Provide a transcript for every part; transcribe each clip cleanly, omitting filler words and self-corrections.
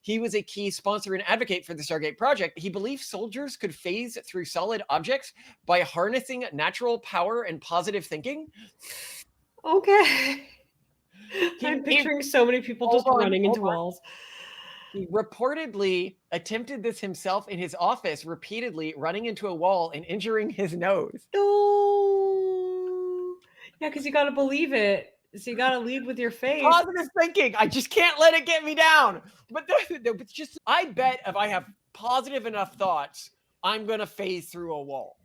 He was a key sponsor and advocate for the Stargate Project. He believed soldiers could phase through solid objects by harnessing natural power and positive thinking. Okay. I'm picturing so many people just running into walls. He reportedly attempted this himself in his office, repeatedly running into a wall and injuring his nose. Oh, yeah, because you got to believe it. So you got to lead with your faith. Positive thinking. I just can't let it get me down. But it's just, I bet if I have positive enough thoughts, I'm going to phase through a wall.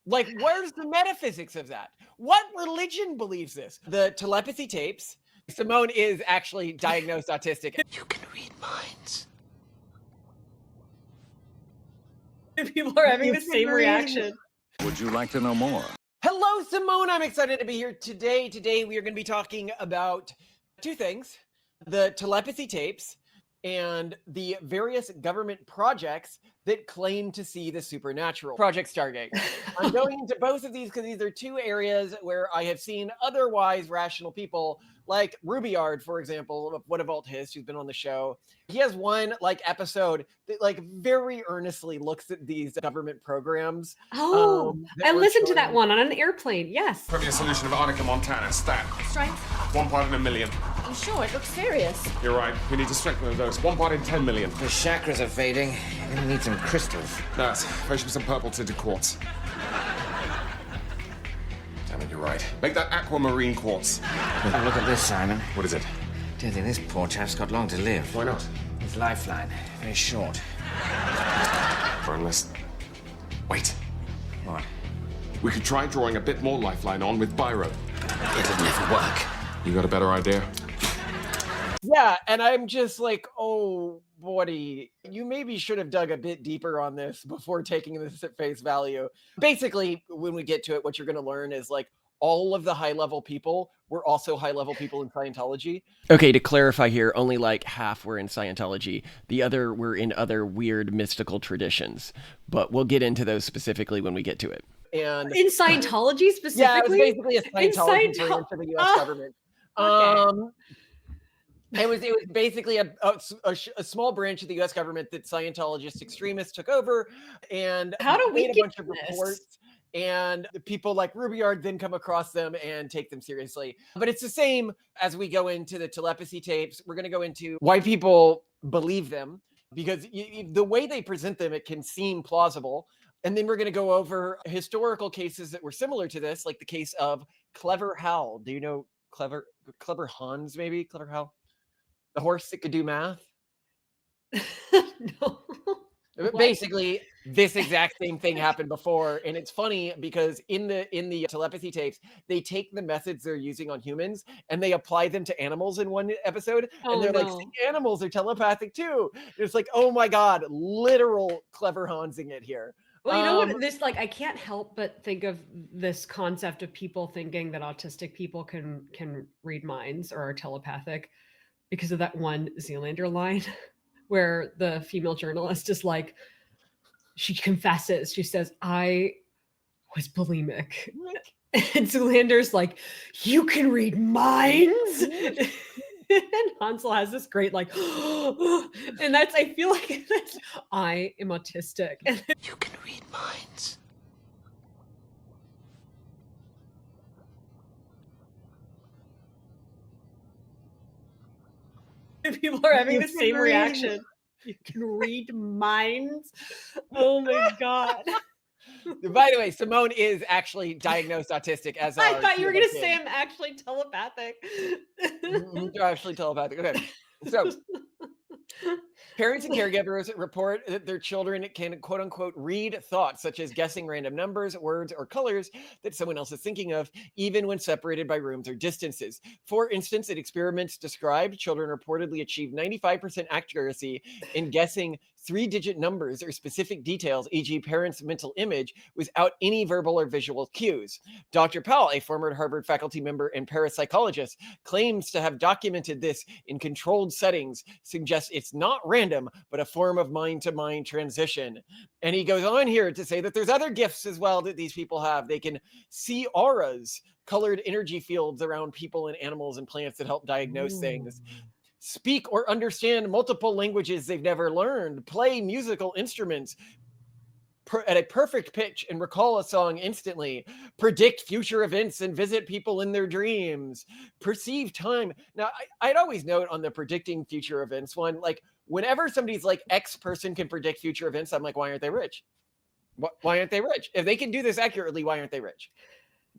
Like, where's the metaphysics of that? What religion believes this? The telepathy tapes. Simone is actually diagnosed autistic. You can read minds. People are having the same reaction. Would you like to know more? Hello, Simone. I'm excited to be here today. Today, we are going to be talking about two things: the telepathy tapes and the various government projects that claim to see the supernatural. Project Stargate. I'm going into both of these because these are two areas where I have seen otherwise rational people, like Rubyard, for example, What a Vault-Hist, who's been on the show. He has one episode that very earnestly looks at these government programs. Oh, I listened to that one on an airplane. Yes. Premier solution of Arnica Montana. Stat. Strength? 1 part in a million. I'm sure, it looks serious. You're right. We need to strengthen the dose. 1 part in 10 million. The chakras are fading. You're gonna need some crystals. Nurse, fetch me some purple tinted quartz. Damn it, you're right. Make that aquamarine quartz. Now look at this, Simon. What is it? Don't think this poor chap's got long to live. Why not? His lifeline, very short. For unless... Wait. What? We could try drawing a bit more lifeline on with biro. It'll never work. You got a better idea? Yeah, and I'm just like, oh, buddy, you maybe should have dug a bit deeper on this before taking this at face value. Basically, when we get to it, what you're going to learn is all of the high-level people were also high-level people in Scientology. Okay, to clarify here, only half were in Scientology. The other were in other weird mystical traditions. But we'll get into those specifically when we get to it. And in Scientology specifically? Yeah, it was basically a Scientology branch of the U.S. government. Okay. It was basically a small branch of the U.S. government that Scientologist extremists took over, and how do we made a bunch of reports. And people like Rubyard then come across them and take them seriously. But it's the same as we go into the telepathy tapes. We're going to go into why people believe them, because the way they present them, it can seem plausible. And then we're going to go over historical cases that were similar to this, like the case of Clever Hal. Do you know Clever Hans, maybe? Clever Hal? The horse that could do math? No. Basically, this exact same thing happened before, and it's funny because in the telepathy tapes, they take the methods they're using on humans and they apply them to animals in one episode, and they're like, see, animals are telepathic too. And it's like, oh my god, literal Clever Hansing it here. Well, you know what? This I can't help but think of this concept of people thinking that autistic people can read minds or are telepathic because of that one Zealander line where the female journalist is like, she confesses, she says, I was bulimic. And Zoolander's like, you can read minds? And Hansel has this great and I feel like I am autistic. You can read minds. People are having the same reaction. You can read minds. Oh my god. By the way, Simone is actually diagnosed autistic. As I thought you were going to say I'm actually telepathic. You're actually telepathic. Okay, so parents and caregivers report that their children can, quote unquote, read thoughts, such as guessing random numbers, words, or colors that someone else is thinking of, even when separated by rooms or distances. For instance, in experiments described, children reportedly achieved 95% accuracy in guessing 3-digit numbers or specific details, e.g. parents' mental image, without any verbal or visual cues. Dr. Powell, a former Harvard faculty member and parapsychologist, claims to have documented this in controlled settings, suggests it's not random, but a form of mind-to-mind transition. And he goes on here to say that there's other gifts as well that these people have. They can see auras, colored energy fields around people and animals and plants that help diagnose things. speak or understand multiple languages they've never learned, play musical instruments at a perfect pitch and recall a song instantly, predict future events and visit people in their dreams, perceive time. Now, I'd always note on the predicting future events one, like whenever somebody's like X person can predict future events, I'm like, why aren't they rich? Why aren't they rich? If they can do this accurately, why aren't they rich?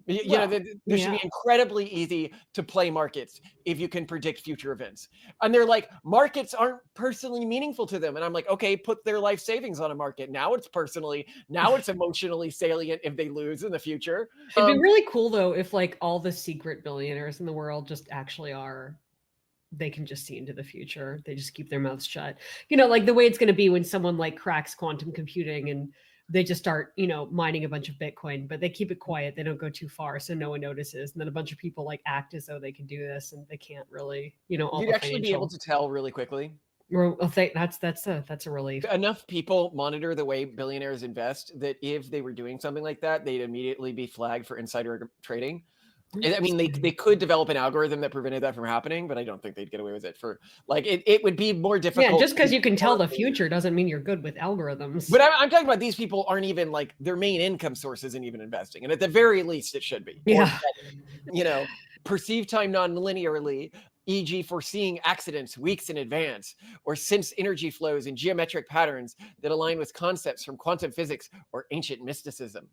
You know, there should be incredibly easy to play markets if you can predict future events. And they're like, markets aren't personally meaningful to them. And I'm like, okay, put their life savings on a market. Now it's emotionally salient if they lose in the future. It'd be really cool though if like all the secret billionaires in the world just actually are, they can just see into the future. They just keep their mouths shut. You know, like the way it's going to be when someone like cracks quantum computing and they just start, you know, mining a bunch of Bitcoin, but they keep it quiet. They don't go too far, so no one notices. And then a bunch of people like act as though they can do this, and they can't really, you know. You'd actually be able to tell really quickly. Well, that's a relief. Enough people monitor the way billionaires invest that if they were doing something like that, they'd immediately be flagged for insider trading. I mean, they could develop an algorithm that prevented that from happening, but I don't think they'd get away with it for like it would be more difficult. Yeah, just because you can tell the future doesn't mean you're good with algorithms. But I'm talking about these people aren't even like their main income source isn't even investing. And at the very least, it should be. Yeah. Or, you know, perceive time non-linearly, e.g. foreseeing accidents weeks in advance, or sense energy flows in geometric patterns that align with concepts from quantum physics or ancient mysticism.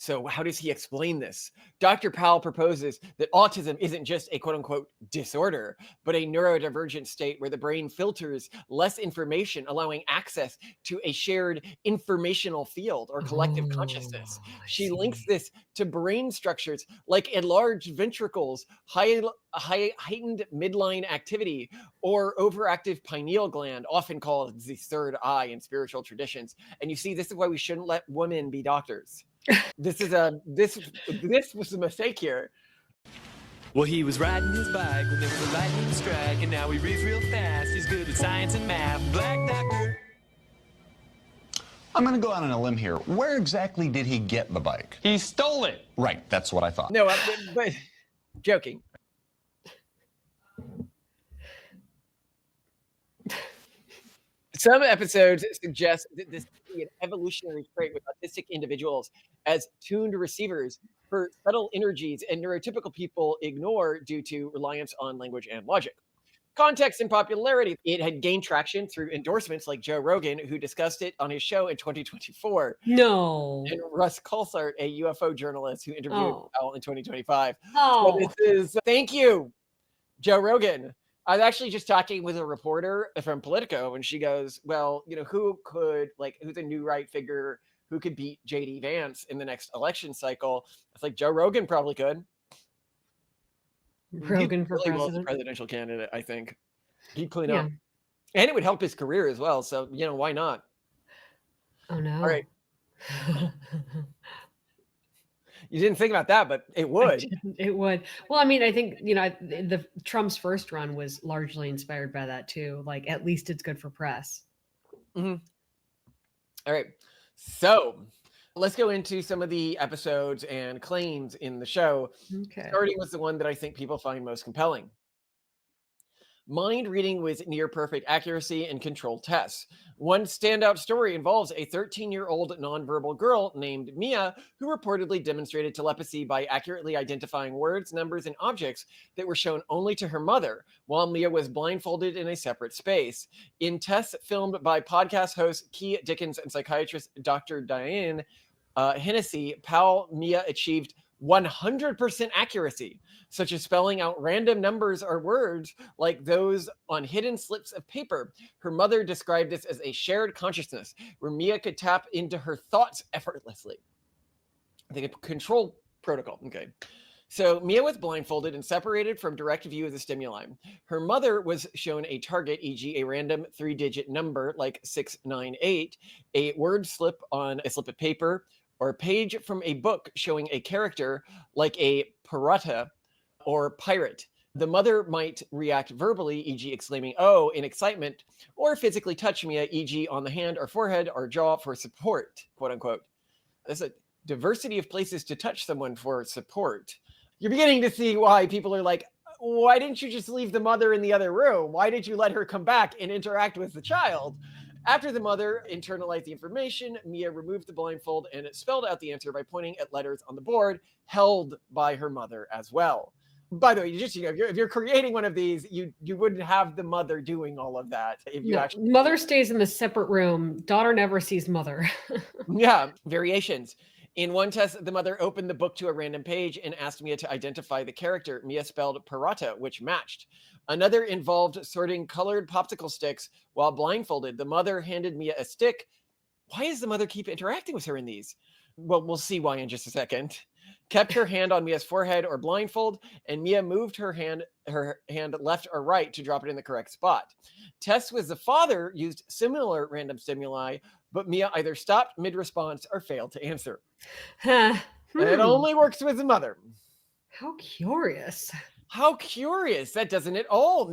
So how does he explain this? Dr. Powell proposes that autism isn't just a quote unquote disorder, but a neurodivergent state where the brain filters less information, allowing access to a shared informational field or collective consciousness. She links this to brain structures like enlarged ventricles, heightened midline activity, or overactive pineal gland, often called the third eye in spiritual traditions. And you see, this is why we shouldn't let women be doctors. This was a mistake here. Well, he was riding his bike when there was a lightning strike, and now he reads real fast. He's good at science and math. Black doctor. I'm going to go out on a limb here. Where exactly did he get the bike? He stole it. Right, that's what I thought. No, but joking. Some episodes suggest that this could be an evolutionary trait with autistic individuals as tuned receivers for subtle energies and neurotypical people ignore due to reliance on language and logic. Context and popularity. It had gained traction through endorsements like Joe Rogan, who discussed it on his show in 2024. No. And Russ Coulthart, a UFO journalist who interviewed Powell in 2025. Oh. So this is, thank you, Joe Rogan. I was actually just talking with a reporter from Politico, and she goes, well, you know, who's a new right figure who could beat JD Vance in the next election cycle? It's like Joe Rogan probably could. Rogan for really president. Well, presidential candidate, I think. He'd clean up. And it would help his career as well. So, you know, why not? Oh, no. All right. You didn't think about that, but it would. It would. Well, I mean, I think, you know, the Trump's first run was largely inspired by that too. Like, at least it's good for press. Mm-hmm. All right. So let's go into some of the episodes and claims in the show. Okay. Starting with the one that I think people find most compelling. Mind reading with near perfect accuracy and controlled tests. One standout story involves a 13-year-old nonverbal girl named Mia who reportedly demonstrated telepathy by accurately identifying words, numbers, and objects that were shown only to her mother while Mia was blindfolded in a separate space. In tests filmed by podcast host Key Dickens and psychiatrist Dr. Diane Hennessy, Mia achieved 100% accuracy, such as spelling out random numbers or words like those on hidden slips of paper. Her mother described this as a shared consciousness where Mia could tap into her thoughts effortlessly. The control protocol. Okay. So Mia was blindfolded and separated from direct view of the stimuli. Her mother was shown a target, e.g. a random 3-digit number like 698, a word slip on a slip of paper, or a page from a book showing a character like a pirata or pirate. The mother might react verbally, e.g. exclaiming, oh, in excitement, or physically touch Mia, e.g. on the hand or forehead or jaw for support, quote unquote. There's a diversity of places to touch someone for support. You're beginning to see why people are like, why didn't you just leave the mother in the other room? Why did you let her come back and interact with the child? After the mother internalized the information, Mia removed the blindfold and it spelled out the answer by pointing at letters on the board held by her mother as well. By the way, if you're creating one of these, you wouldn't have the mother doing all of that. If you actually, mother stays in the separate room. Daughter never sees mother. yeah, variations. In one test, the mother opened the book to a random page and asked Mia to identify the character. Mia spelled Parata, which matched. Another involved sorting colored popsicle sticks while blindfolded. The mother handed Mia a stick. Why does the mother keep interacting with her in these? Well, we'll see why in just a second. Kept her hand on Mia's forehead or blindfold, and Mia moved her hand left or right to drop it in the correct spot. Tess with the father used similar random stimuli, but Mia either stopped mid-response or failed to answer. It only works with the mother. How curious. How curious. That doesn't at all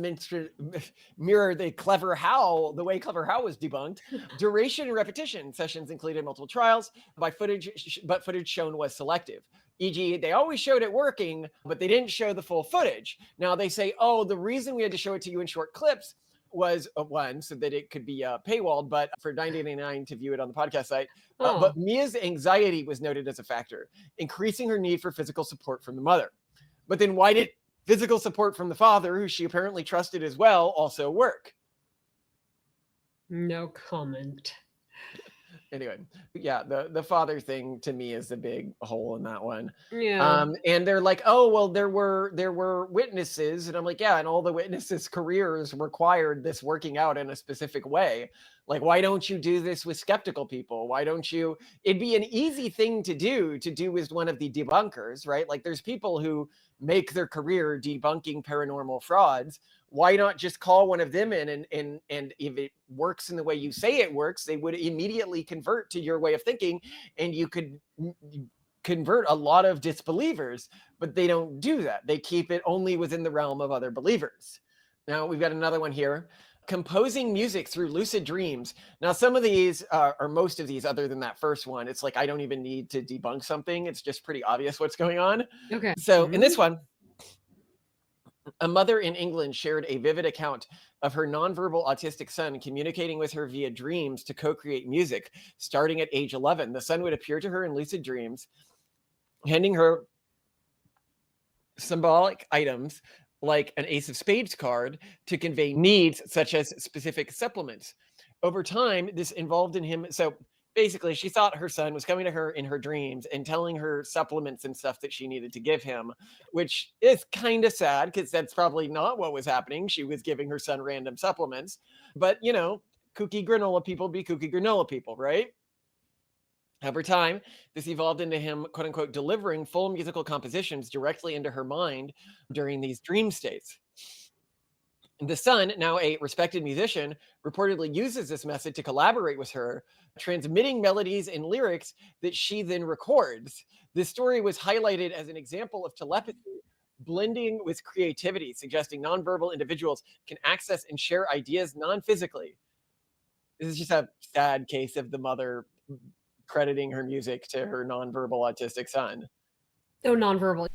mirror the way Clever How was debunked. Duration and repetition sessions included multiple trials, but footage shown was selective. E.g., they always showed it working, but they didn't show the full footage. Now they say, oh, the reason we had to show it to you in short clips was one, so that it could be paywalled, but for $9.99 to view it on the podcast site. But Mia's anxiety was noted as a factor, increasing her need for physical support from the mother. But then why did physical support from the father, who she apparently trusted as well, also work? No comment. Anyway, yeah, the father thing to me is the big hole in that one. Yeah. And they're like, oh, well, there were witnesses, and I'm like, yeah, and all the witnesses' careers required this working out in a specific way. Like, why don't you do this with skeptical people? Why don't you? It'd be an easy thing to do as one of the debunkers, right? Like, there's people who make their career debunking paranormal frauds. Why not just call one of them in and if it works in the way you say it works, they would immediately convert to your way of thinking, and you could convert a lot of disbelievers, but they don't do that. They keep it only within the realm of other believers. Now we've got another one here. Composing music through lucid dreams. Now, some of these, or most of these, other than that first one, it's like I don't even need to debunk something. It's just pretty obvious what's going on. Okay. So in this one, a mother in England shared a vivid account of her nonverbal autistic son communicating with her via dreams to co-create music starting at age 11. The son would appear to her in lucid dreams, handing her symbolic items like an ace of spades card to convey needs such as specific supplements. Over time, this involved in him. So basically, she thought her son was coming to her in her dreams and telling her supplements and stuff that she needed to give him, which is kind of sad because that's probably not what was happening. She was giving her son random supplements, but kooky granola people be kooky granola people, right? Over time, this evolved into him, quote unquote, delivering full musical compositions directly into her mind during these dream states. The son, now a respected musician, reportedly uses this method to collaborate with her, transmitting melodies and lyrics that she then records. This story was highlighted as an example of telepathy blending with creativity, suggesting nonverbal individuals can access and share ideas non-physically. This is just a sad case of the mother crediting her music to her nonverbal autistic son. Oh, nonverbal.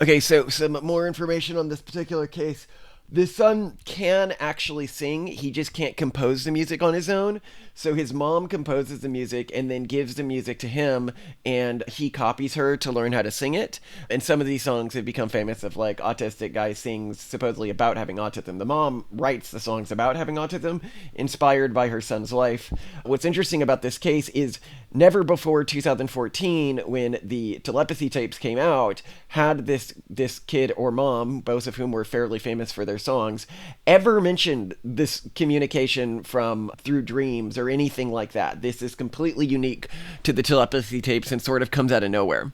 Okay, so some more information on this particular case. The son can actually sing. He just can't compose the music on his own. So his mom composes the music and then gives the music to him, and he copies her to learn how to sing it. And some of these songs have become famous of like autistic guy sings supposedly about having autism. The mom writes the songs about having autism, inspired by her son's life. What's interesting about this case is never before 2014, when the telepathy tapes came out, had this kid or mom, both of whom were fairly famous for their songs, ever mentioned this communication from through dreams or anything like that. This is completely unique to the telepathy tapes and sort of comes out of nowhere.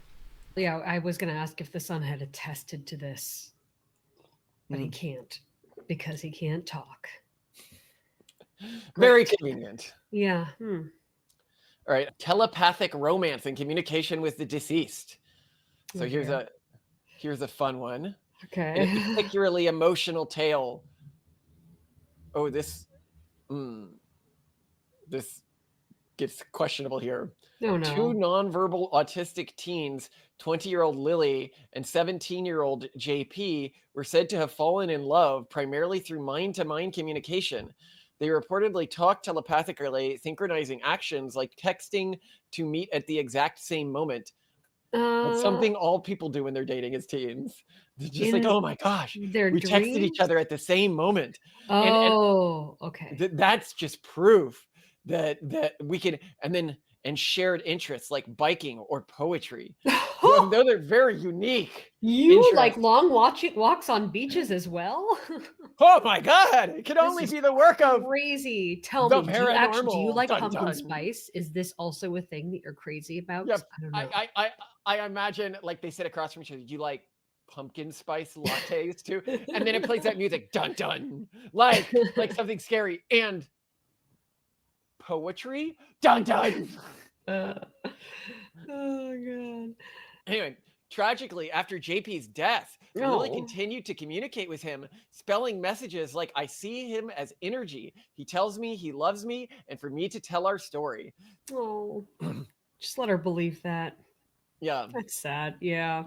Yeah, I was going to ask if the son had attested to this, but he can't because he can't talk. Very convenient. Yeah. All right. Telepathic romance and communication with the deceased. So here's a fun one. Okay. A particularly emotional tale. Oh, this gets questionable here. No, Two no. nonverbal autistic teens, 20-year-old Lily and 17-year-old JP, were said to have fallen in love primarily through mind-to-mind communication. They reportedly talked telepathically, synchronizing actions like texting to meet at the exact same moment. That's Uh, something all people do when they're dating as teens. They're just like, in oh my gosh, their we texted each dreams? other at the same moment. And Oh, okay. that's just proof that we can, and shared interests like biking or poetry. Those are very unique You like interests. long walks on beaches as well? Oh my god, it can This only is be the work of crazy. Tell the me, do you paranormal. like Dun pumpkin dun. spice? Is this also a thing that you're crazy about? Yeah, 'Cause I don't I know. I I I imagine like they sit across from each other. You like pumpkin spice lattes too, and then it plays that music, dun dun, like something scary and poetry, dun dun. Uh, oh god. Anyway, tragically, after JP's death, Lily No. continued to communicate with him, spelling messages like, I see him as energy. He tells me he loves me, and for me to tell our story. Oh. Just let her believe that. Yeah. That's sad. Yeah.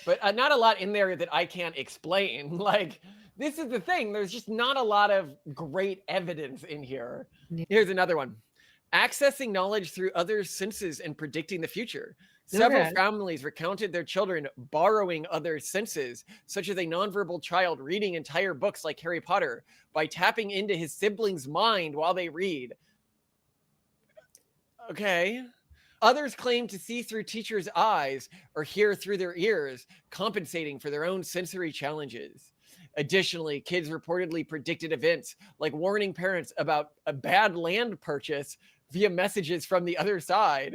But not a lot in there that I can't explain. Like, this is the thing. There's just not a lot of great evidence in here. Yeah. Here's another one. Accessing knowledge through other senses and predicting the future. Several Okay. families recounted their children borrowing other senses, such as a nonverbal child reading entire books like Harry Potter by tapping into his sibling's mind while they read. Okay. Others claim to see through teachers' eyes or hear through their ears, compensating for their own sensory challenges. Additionally, kids reportedly predicted events like warning parents about a bad land purchase via messages from the other side.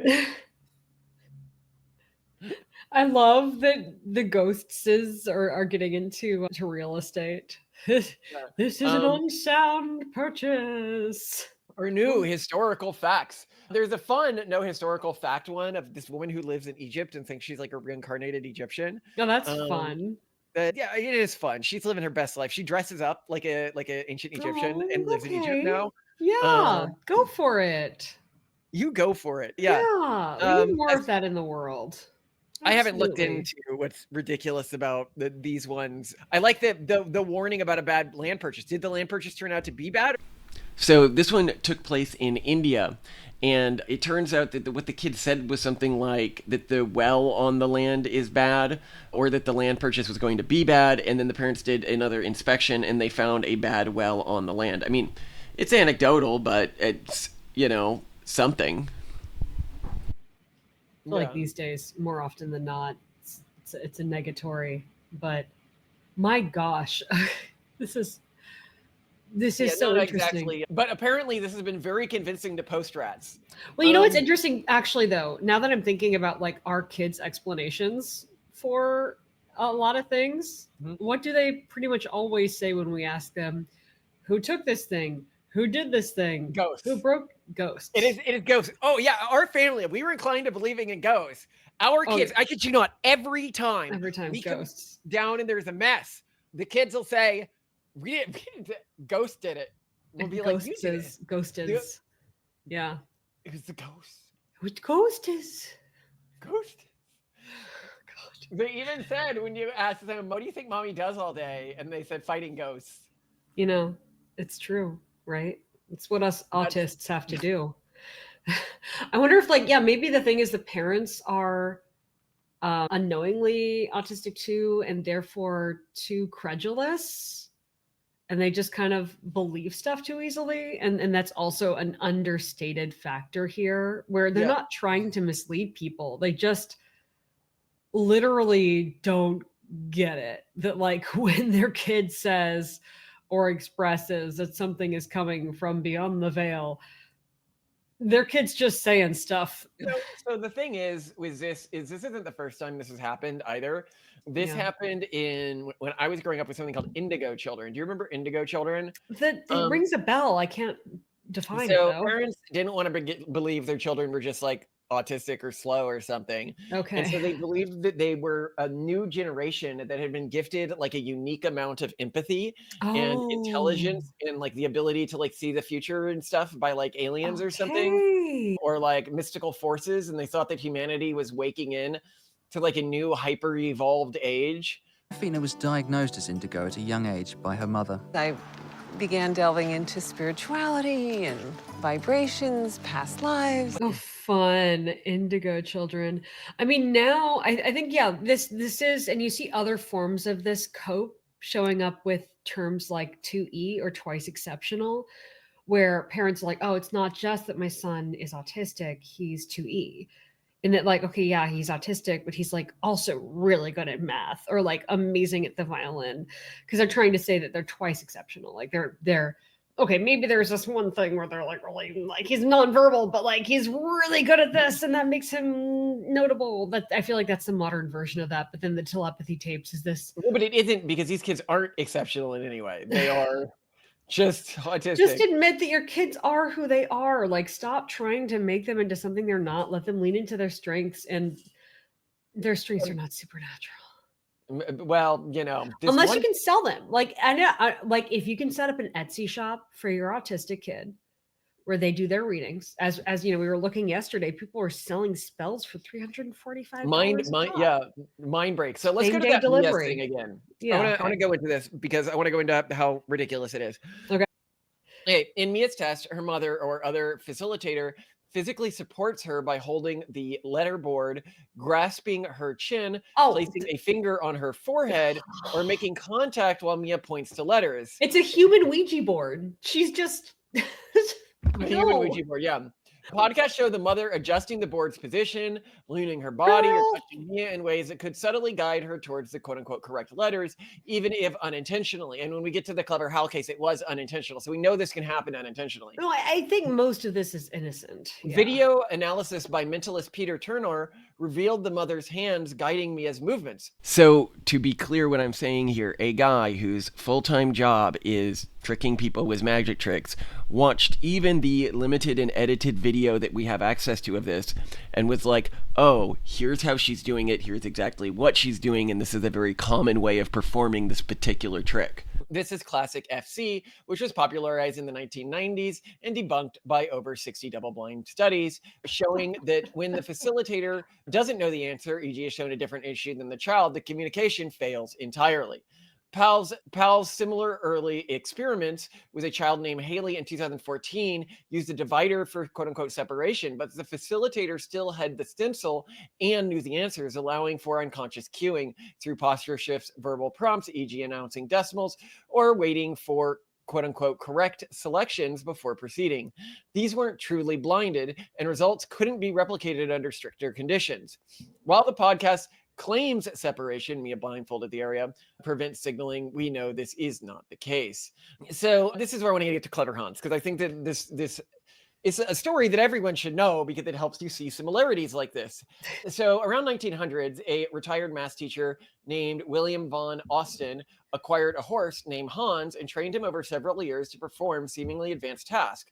I love that the ghosts are getting into to real estate. This is an unsound purchase. Or new historical facts. There's a fun no historical fact one of this woman who lives in Egypt and thinks she's like a reincarnated Egyptian. No, that's Um, fun. Yeah, it is fun. She's living her best life. She dresses up like a ancient Egyptian and Oh, lives in Egypt okay. now. Yeah, go for it. You go for it. Yeah. Yeah, we need more as- of that in the world. I haven't looked Absolutely. into what's ridiculous about these ones. I like the warning about a bad land purchase. Did the land purchase turn out to be bad? So this one took place in India, and it turns out that what the kid said was something like that the well on the land is bad, or that the land purchase was going to be bad, and then the parents did another inspection and they found a bad well on the land. I mean, it's anecdotal, but it's, something. I feel like these days, more often than not, it's a negatory. But my gosh, this is so not interesting. exactly, but apparently this has been very convincing to post-rats. Well, you know what's interesting, actually, though, now that I'm thinking about like our kids' explanations for a lot of things, what do they pretty much always say when we ask them, who took this thing? Who did this thing? Ghosts. Who broke ghosts? It is ghosts. Oh yeah, our family, we were inclined to believing in ghosts. Our kids, I kid you not, every time we ghosts come down and there's a mess, the kids will say, we didn't ghost did it. We'll be like, you did it. Ghost is. Yeah. It was the ghost. Which ghost is? Ghost. God. They even said when you asked them, what do you think mommy does all day? And they said fighting ghosts. It's true, right? It's what us autists have to do. I wonder if maybe the thing is the parents are unknowingly autistic too, and therefore too credulous, and they just kind of believe stuff too easily. And that's also an understated factor here, where they're not trying to mislead people. They just literally don't get it. That when their kid says or expresses that something is coming from beyond the veil, their kid's just saying stuff. So the thing is, this isn't the first time this has happened either. This happened when I was growing up with something called indigo children. Do you remember indigo children? That rings a bell. I can't define it though. Parents didn't want to believe their children were just like autistic or slow or something. Okay. And so they believed that they were a new generation that had been gifted like a unique amount of empathy and Oh, intelligence and like the ability to like see the future and stuff by like aliens or something, okay. or like mystical forces. And they thought that humanity was waking in to like a new hyper evolved age. Fina was diagnosed as indigo at a young age by her mother. I began delving into spirituality and vibrations, past lives. Oh, fun. Indigo children. I mean, now I think, yeah, this is, and you see other forms of this cope showing up with terms like 2E or twice exceptional, where parents are like, oh, it's not just that my son is autistic, he's 2E. And that, like, okay, yeah, he's autistic, but he's like also really good at math or like amazing at the violin. Because they're trying to say that they're twice exceptional. Like they're okay, maybe there's this one thing where they're like really like he's nonverbal, but like he's really good at this, and that makes him notable. But I feel like that's the modern version of that. But then the telepathy tapes is this. Well, but it isn't, because these kids aren't exceptional in any way. They are just autistic. Just admit that your kids are who they are. Like, stop trying to make them into something they're not. Let them lean into their strengths, and their strengths are not supernatural. Well, you know, Unless you can sell them. Like, like if you can set up an Etsy shop for your autistic kid where they do their readings, as you know, we were looking yesterday, people were selling spells for $345. Mind break. So let's go to Same-day that delivery. thing again. Yeah, I want to go into this because I want to go into how ridiculous it is. Okay. Okay, in Mia's test, her mother or other facilitator physically supports her by holding the letterboard, grasping her chin, placing a finger on her forehead, or making contact while Mia points to letters. It's a human Ouija board. She's just Human Ouija board, yeah. Podcasts show the mother adjusting the board's position, leaning her body, or touching Mia in ways that could subtly guide her towards the quote-unquote correct letters, even if unintentionally. And when we get to the Clever Hal case, it was unintentional. So we know this can happen unintentionally. No, I think most of this is innocent. Yeah. Video analysis by mentalist Peter Turner revealed the mother's hands guiding Mia's movements. So to be clear what I'm saying here, a guy whose full-time job is tricking people with magic tricks watched even the limited and edited video that we have access to of this and was like, oh, here's how she's doing it, here's exactly what she's doing, and this is a very common way of performing this particular trick. This is classic FC, which was popularized in the 1990s and debunked by over 60 double-blind studies, showing that when the facilitator doesn't know the answer, e.g. has shown a different issue than the child, the communication fails entirely. Pal's similar early experiments with a child named Haley in 2014 used a divider for quote-unquote separation, but the facilitator still had the stencil and knew the answers, allowing for unconscious cueing through posture shifts, verbal prompts, e.g. announcing decimals, or waiting for quote-unquote correct selections before proceeding. These weren't truly blinded, and results couldn't be replicated under stricter conditions. While the podcast claims separation, Mia blindfolded the area, prevents signaling, we know this is not the case. So this is where I want to get to Clever Hans, because I think that this is a story that everyone should know because it helps you see similarities like this. So around 1900s, a retired math teacher named William von Austin acquired a horse named Hans and trained him over several years to perform seemingly advanced tasks.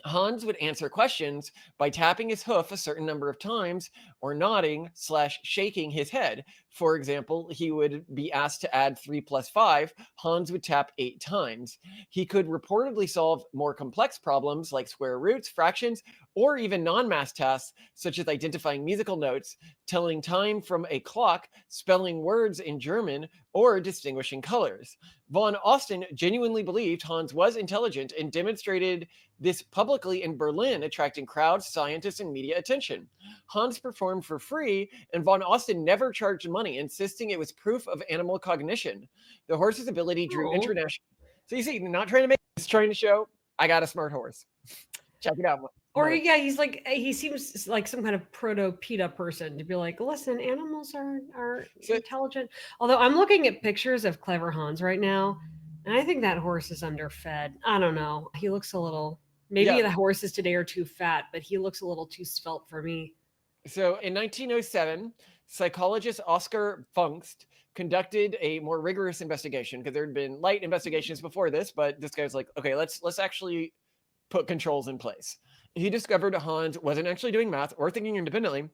Hans would answer questions by tapping his hoof a certain number of times or nodding/shaking his head. For example, he would be asked to add 3 + 5. Hans would tap 8 times. He could reportedly solve more complex problems like square roots, fractions, or even non-math tasks such as identifying musical notes, telling time from a clock, spelling words in German, or distinguishing colors. Von Austin genuinely believed Hans was intelligent and demonstrated this publicly in Berlin, attracting crowds, scientists, and media attention. Hans performed for free, and von Austin never charged money, insisting it was proof of animal cognition. The horse's ability drew international. So you see, not trying to make, it's trying to show, I got a smart horse. Check it out. Or yeah, he's like, he seems like some kind of proto-PETA person to be like, listen, animals are intelligent. Although I'm looking at pictures of Clever Hans right now, and I think that horse is underfed. I don't know. He looks a little, maybe the horses today are too fat, but he looks a little too svelte for me. So in 1907, psychologist Oscar Funkst conducted a more rigorous investigation, because there had been light investigations before this, but this guy's like, okay, let's actually put controls in place. He discovered Hans wasn't actually doing math or thinking independently.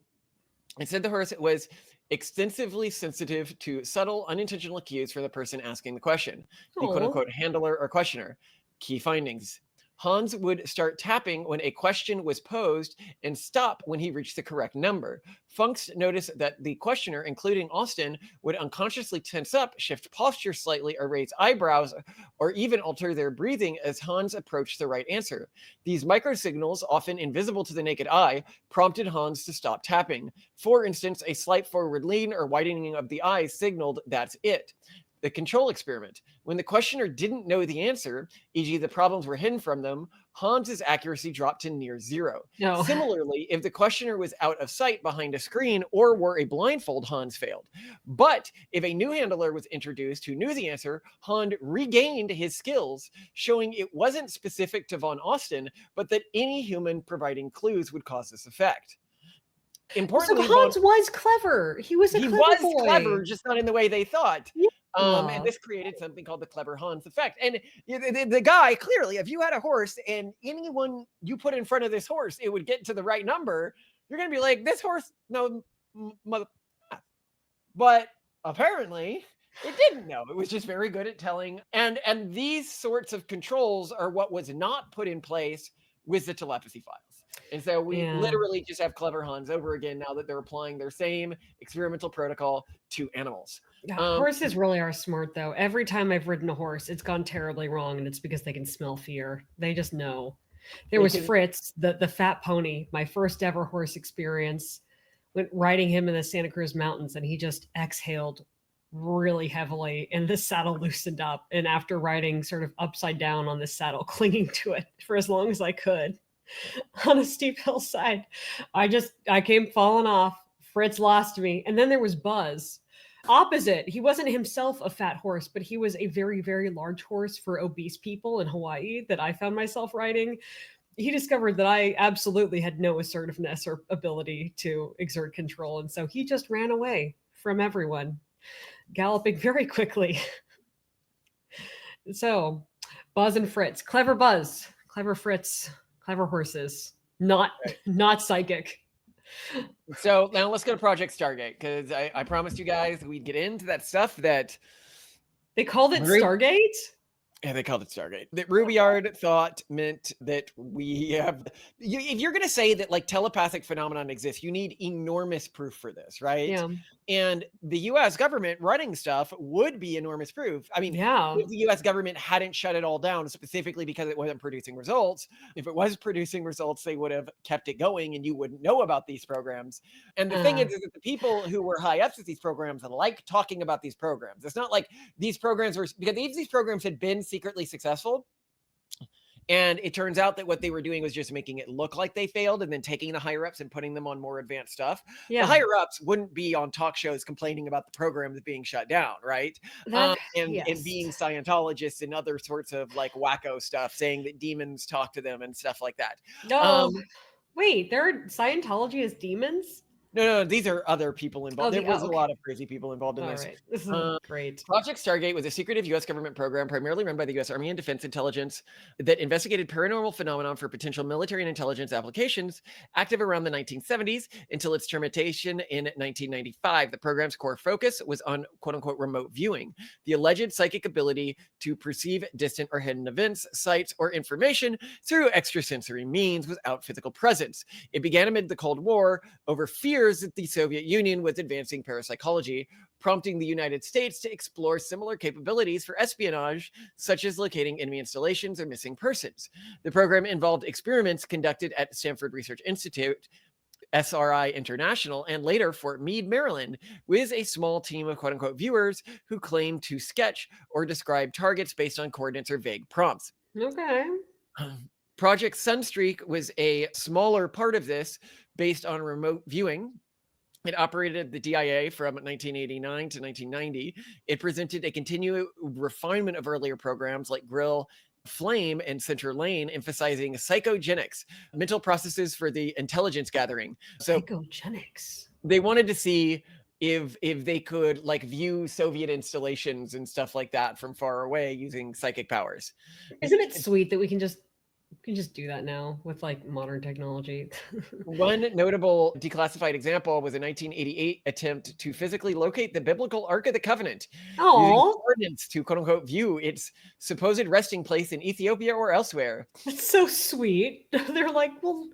Instead, the horse was extensively sensitive to subtle, unintentional cues from the person asking the question, the quote Oh, unquote handler or questioner. Key findings. Hans would start tapping when a question was posed and stop when he reached the correct number. Funks noticed that the questioner, including Austin, would unconsciously tense up, shift posture slightly, or raise eyebrows, or even alter their breathing as Hans approached the right answer. These microsignals, often invisible to the naked eye, prompted Hans to stop tapping. For instance, a slight forward lean or widening of the eyes signaled that's it. The control experiment. When the questioner didn't know the answer, e.g., the problems were hidden from them, Hans's accuracy dropped to near zero. no. Similarly, if the questioner was out of sight behind a screen or wore a blindfold, Hans failed. But if a new handler was introduced who knew the answer, Hans regained his skills, showing it wasn't specific to von Austin, but that any human providing clues would cause this effect. So Importantly, Hans was clever. He was a he clever was boy. clever, just not in the way they thought. Yeah. And this created something called the clever Hans effect. And the guy, clearly, if you had a horse and anyone you put in front of this horse, it would get to the right number, you're going to be like, this horse, no, mother. But apparently, it didn't know. It was just very good at telling. And these sorts of controls are what was not put in place with the telepathy files. And so we literally just have clever Hans over again now that they're applying their same experimental protocol to animals. Horses really are smart, though. Every time I've ridden a horse, it's gone terribly wrong, and it's because they can smell fear. They just know. There was Fritz, the fat pony, my first ever horse experience. Went riding him in the Santa Cruz Mountains, and he just exhaled really heavily, and the saddle loosened up. And after riding sort of upside down on the saddle, clinging to it for as long as I could on a steep hillside, I came falling off. Fritz lost me. And then there was Buzz. Opposite. He wasn't himself a fat horse, but he was a very, very large horse for obese people in Hawaii that I found myself riding. He discovered that I absolutely had no assertiveness or ability to exert control. And so he just ran away from everyone, galloping very quickly. So Buzz and Fritz, clever Buzz, clever Fritz, clever horses, not psychic. So now let's go to Project Stargate, because I promised you guys we'd get into that stuff that they called it Stargate. Yeah, they called it Stargate. That Rubyard thought meant that we have. If you're going to say that like telepathic phenomenon exists, you need enormous proof for this, right? Yeah. And the U.S. government running stuff would be enormous proof. I mean, if the U.S. government hadn't shut it all down specifically because it wasn't producing results, if it was producing results, they would have kept it going, and you wouldn't know about these programs. And the thing is that the people who were high ups at these programs like talking about these programs. It's not like these programs were, because if these programs had been secretly successful, and it turns out that what they were doing was just making it look like they failed and then taking the higher ups and putting them on more advanced stuff. The higher ups wouldn't be on talk shows complaining about the programs being shut down, right? And being Scientologists and other sorts of like wacko stuff, saying that demons talk to them and stuff like that. No, wait, Scientology is demons? No, these are other people involved. There was a lot of crazy people involved in this. Right. This is great. Project Stargate was a secretive U.S. government program primarily run by the U.S. Army and Defense Intelligence that investigated paranormal phenomenon for potential military and intelligence applications, active around the 1970s until its termination in 1995. The program's core focus was on quote-unquote remote viewing, the alleged psychic ability to perceive distant or hidden events, sights, or information through extrasensory means without physical presence. It began amid the Cold War over fear that the Soviet Union was advancing parapsychology, prompting the United States to explore similar capabilities for espionage, such as locating enemy installations or missing persons. The program involved experiments conducted at Stanford Research Institute, SRI International, and later Fort Meade, Maryland, with a small team of quote-unquote viewers who claimed to sketch or describe targets based on coordinates or vague prompts. Okay. Project Sunstreak was a smaller part of this, based on remote viewing. It operated at the DIA from 1989 to 1990. It presented a continued refinement of earlier programs like Grill, Flame, and Center Lane, emphasizing psychogenics, mental processes for the intelligence gathering. So psychogenics. They wanted to see if they could like view Soviet installations and stuff like that from far away using psychic powers. Isn't it sweet that we can just can just do that now with like modern technology. One notable declassified example was a 1988 attempt to physically locate the biblical Ark of the Covenant, using Oh, coordinates to quote unquote view its supposed resting place in Ethiopia or elsewhere. that's so sweet. They're like, well,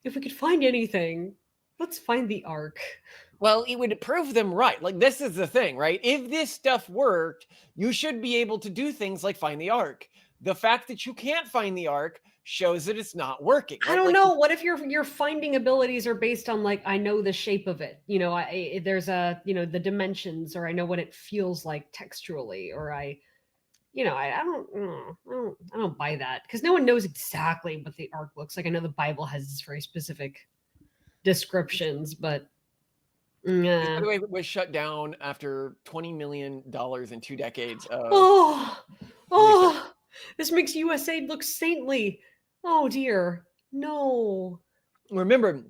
if we could find anything, let's find the Ark. Well, it would prove them right. Like, this is the thing, right? If this stuff worked, you should be able to do things like find the Ark. The fact that you can't find the Ark shows that it's not working. I right? don't Like, know. What if your finding abilities are based on like I know the shape of it? You know, there's a the dimensions, or I know what it feels like texturally, or I don't buy that because no one knows exactly what the Ark looks like. I know the Bible has this very specific descriptions, but By yeah. the way, it was shut down after $20 million in 2 decades of Oh, this makes USAID look saintly. Oh dear, no. Remember,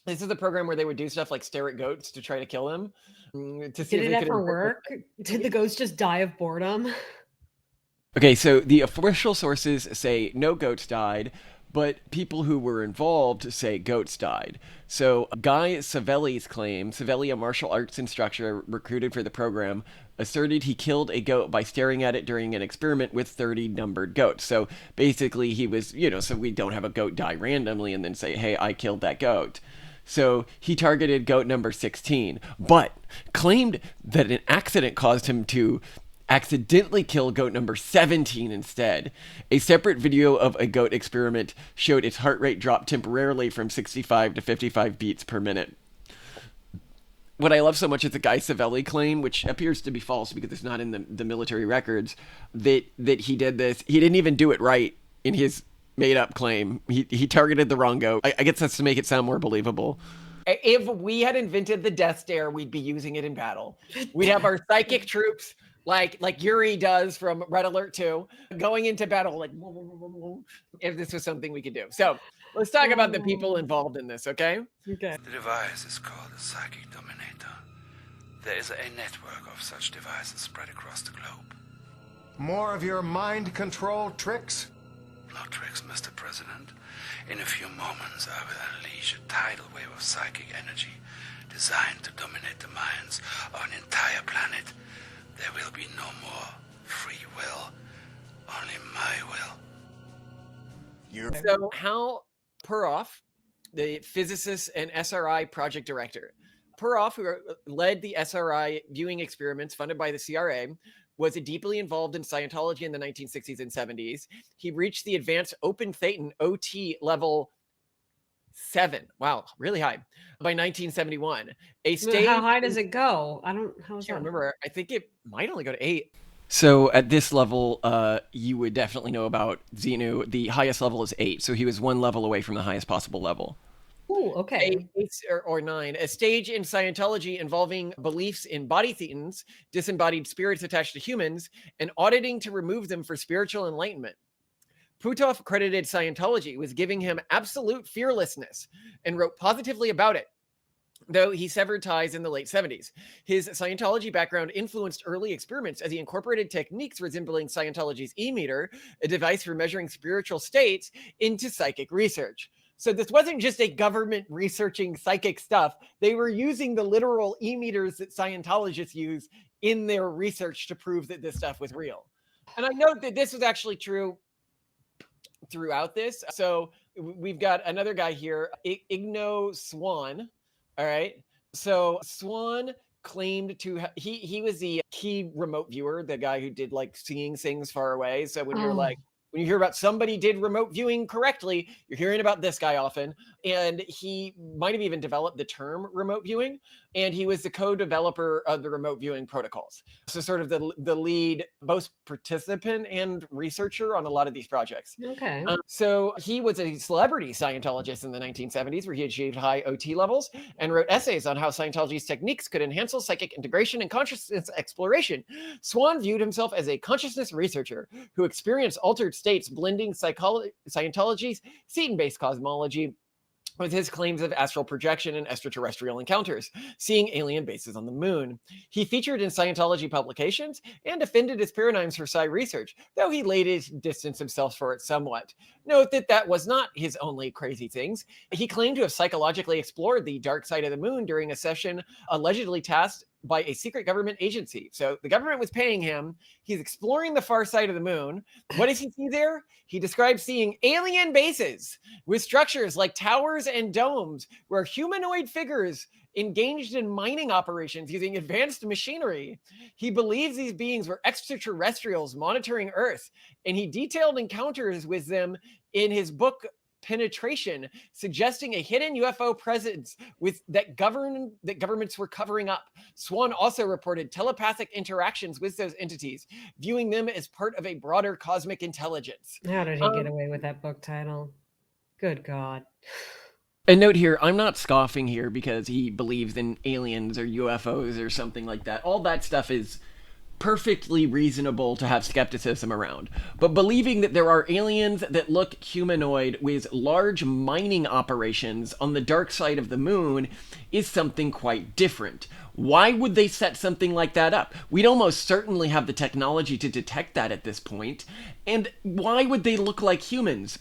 this is the program where they would do stuff like stare at goats to try to kill them. To see Did if it they could ever invert work? Did the ghost just die of boredom? Okay, so the official sources say no goats died, but people who were involved say goats died. So Guy Savelli's claim, Savelli, a martial arts instructor recruited for the program, asserted he killed a goat by staring at it during an experiment with 30 numbered goats. So basically he was, so we don't have a goat die randomly and then say, hey, I killed that goat. So he targeted goat number 16, but claimed that an accident caused him to accidentally kill goat number 17 instead. A separate video of a goat experiment showed its heart rate drop temporarily from 65 to 55 beats per minute. What I love so much is the Guy Savelli claim, which appears to be false because it's not in the military records, that he did this. He didn't even do it right in his made-up claim. He targeted the wrong goat. I guess that's to make it sound more believable. If we had invented the death stare, we'd be using it in battle. We'd have our psychic troops like Yuri does from Red Alert 2, going into battle like if this was something we could do. So let's talk about the people involved in this, okay? Okay. The device is called a psychic dominator. There is a network of such devices spread across the globe. More of your mind control tricks? No tricks, Mr. President. In a few moments, I will unleash a tidal wave of psychic energy designed to dominate the minds of an entire planet. There will be no more free will, only my will. So Hal Puroff, the physicist and SRI project director. Puroff, who led the SRI viewing experiments funded by the CRA, was deeply involved in Scientology in the 1960s and 70s. He reached the advanced open thetan OT level 7. Wow, really high. By 1971. How high does it go? I can't remember. I think it might only go to 8. So at this level, you would definitely know about Xenu. The highest level is 8. So he was 1 level away from the highest possible level. Oh, okay. 8 or 9. A stage in Scientology involving beliefs in body thetans, disembodied spirits attached to humans, and auditing to remove them for spiritual enlightenment. Puroff credited Scientology with giving him absolute fearlessness and wrote positively about it, though he severed ties in the late 70s. His Scientology background influenced early experiments as he incorporated techniques resembling Scientology's e-meter, a device for measuring spiritual states, into psychic research. So this wasn't just a government researching psychic stuff. They were using the literal e-meters that Scientologists use in their research to prove that this stuff was real. And I note that this was actually true throughout this. So we've got another guy here, Igno Swan. All right. So Swan claimed to he was the key remote viewer, the guy who did like seeing things far away. So when you're like, when you hear about somebody did remote viewing correctly, you're hearing about this guy often. And he might have even developed the term remote viewing. And he was the co-developer of the remote viewing protocols. So sort of the lead, both participant and researcher on a lot of these projects. Okay. So he was a celebrity Scientologist in the 1970s, where he achieved high OT levels and wrote essays on how Scientology's techniques could enhance psychic integration and consciousness exploration. Swan viewed himself as a consciousness researcher who experienced altered states blending Scientology's Thetan-based cosmology with his claims of astral projection and extraterrestrial encounters, seeing alien bases on the moon. He featured in Scientology publications and defended his paradigms for psi research, though he later distanced himself for it somewhat. Note that that was not his only crazy things. He claimed to have psychologically explored the dark side of the moon during a session allegedly tasked by a secret government agency. So the government was paying him. He's exploring the far side of the moon. What does he see there? He describes seeing alien bases with structures like towers and domes where humanoid figures engaged in mining operations using advanced machinery. He believes these beings were extraterrestrials monitoring Earth, and he detailed encounters with them in his book Penetration, suggesting a hidden UFO presence that governments were covering up. Swan also reported telepathic interactions with those entities, viewing them as part of a broader cosmic intelligence. How did he get away with that book title? Good God. And note here, I'm not scoffing here because he believes in aliens or UFOs or something like that. All that stuff is perfectly reasonable to have skepticism around. But believing that there are aliens that look humanoid with large mining operations on the dark side of the moon is something quite different. Why would they set something like that up? We'd almost certainly have the technology to detect that at this point. And why would they look like humans?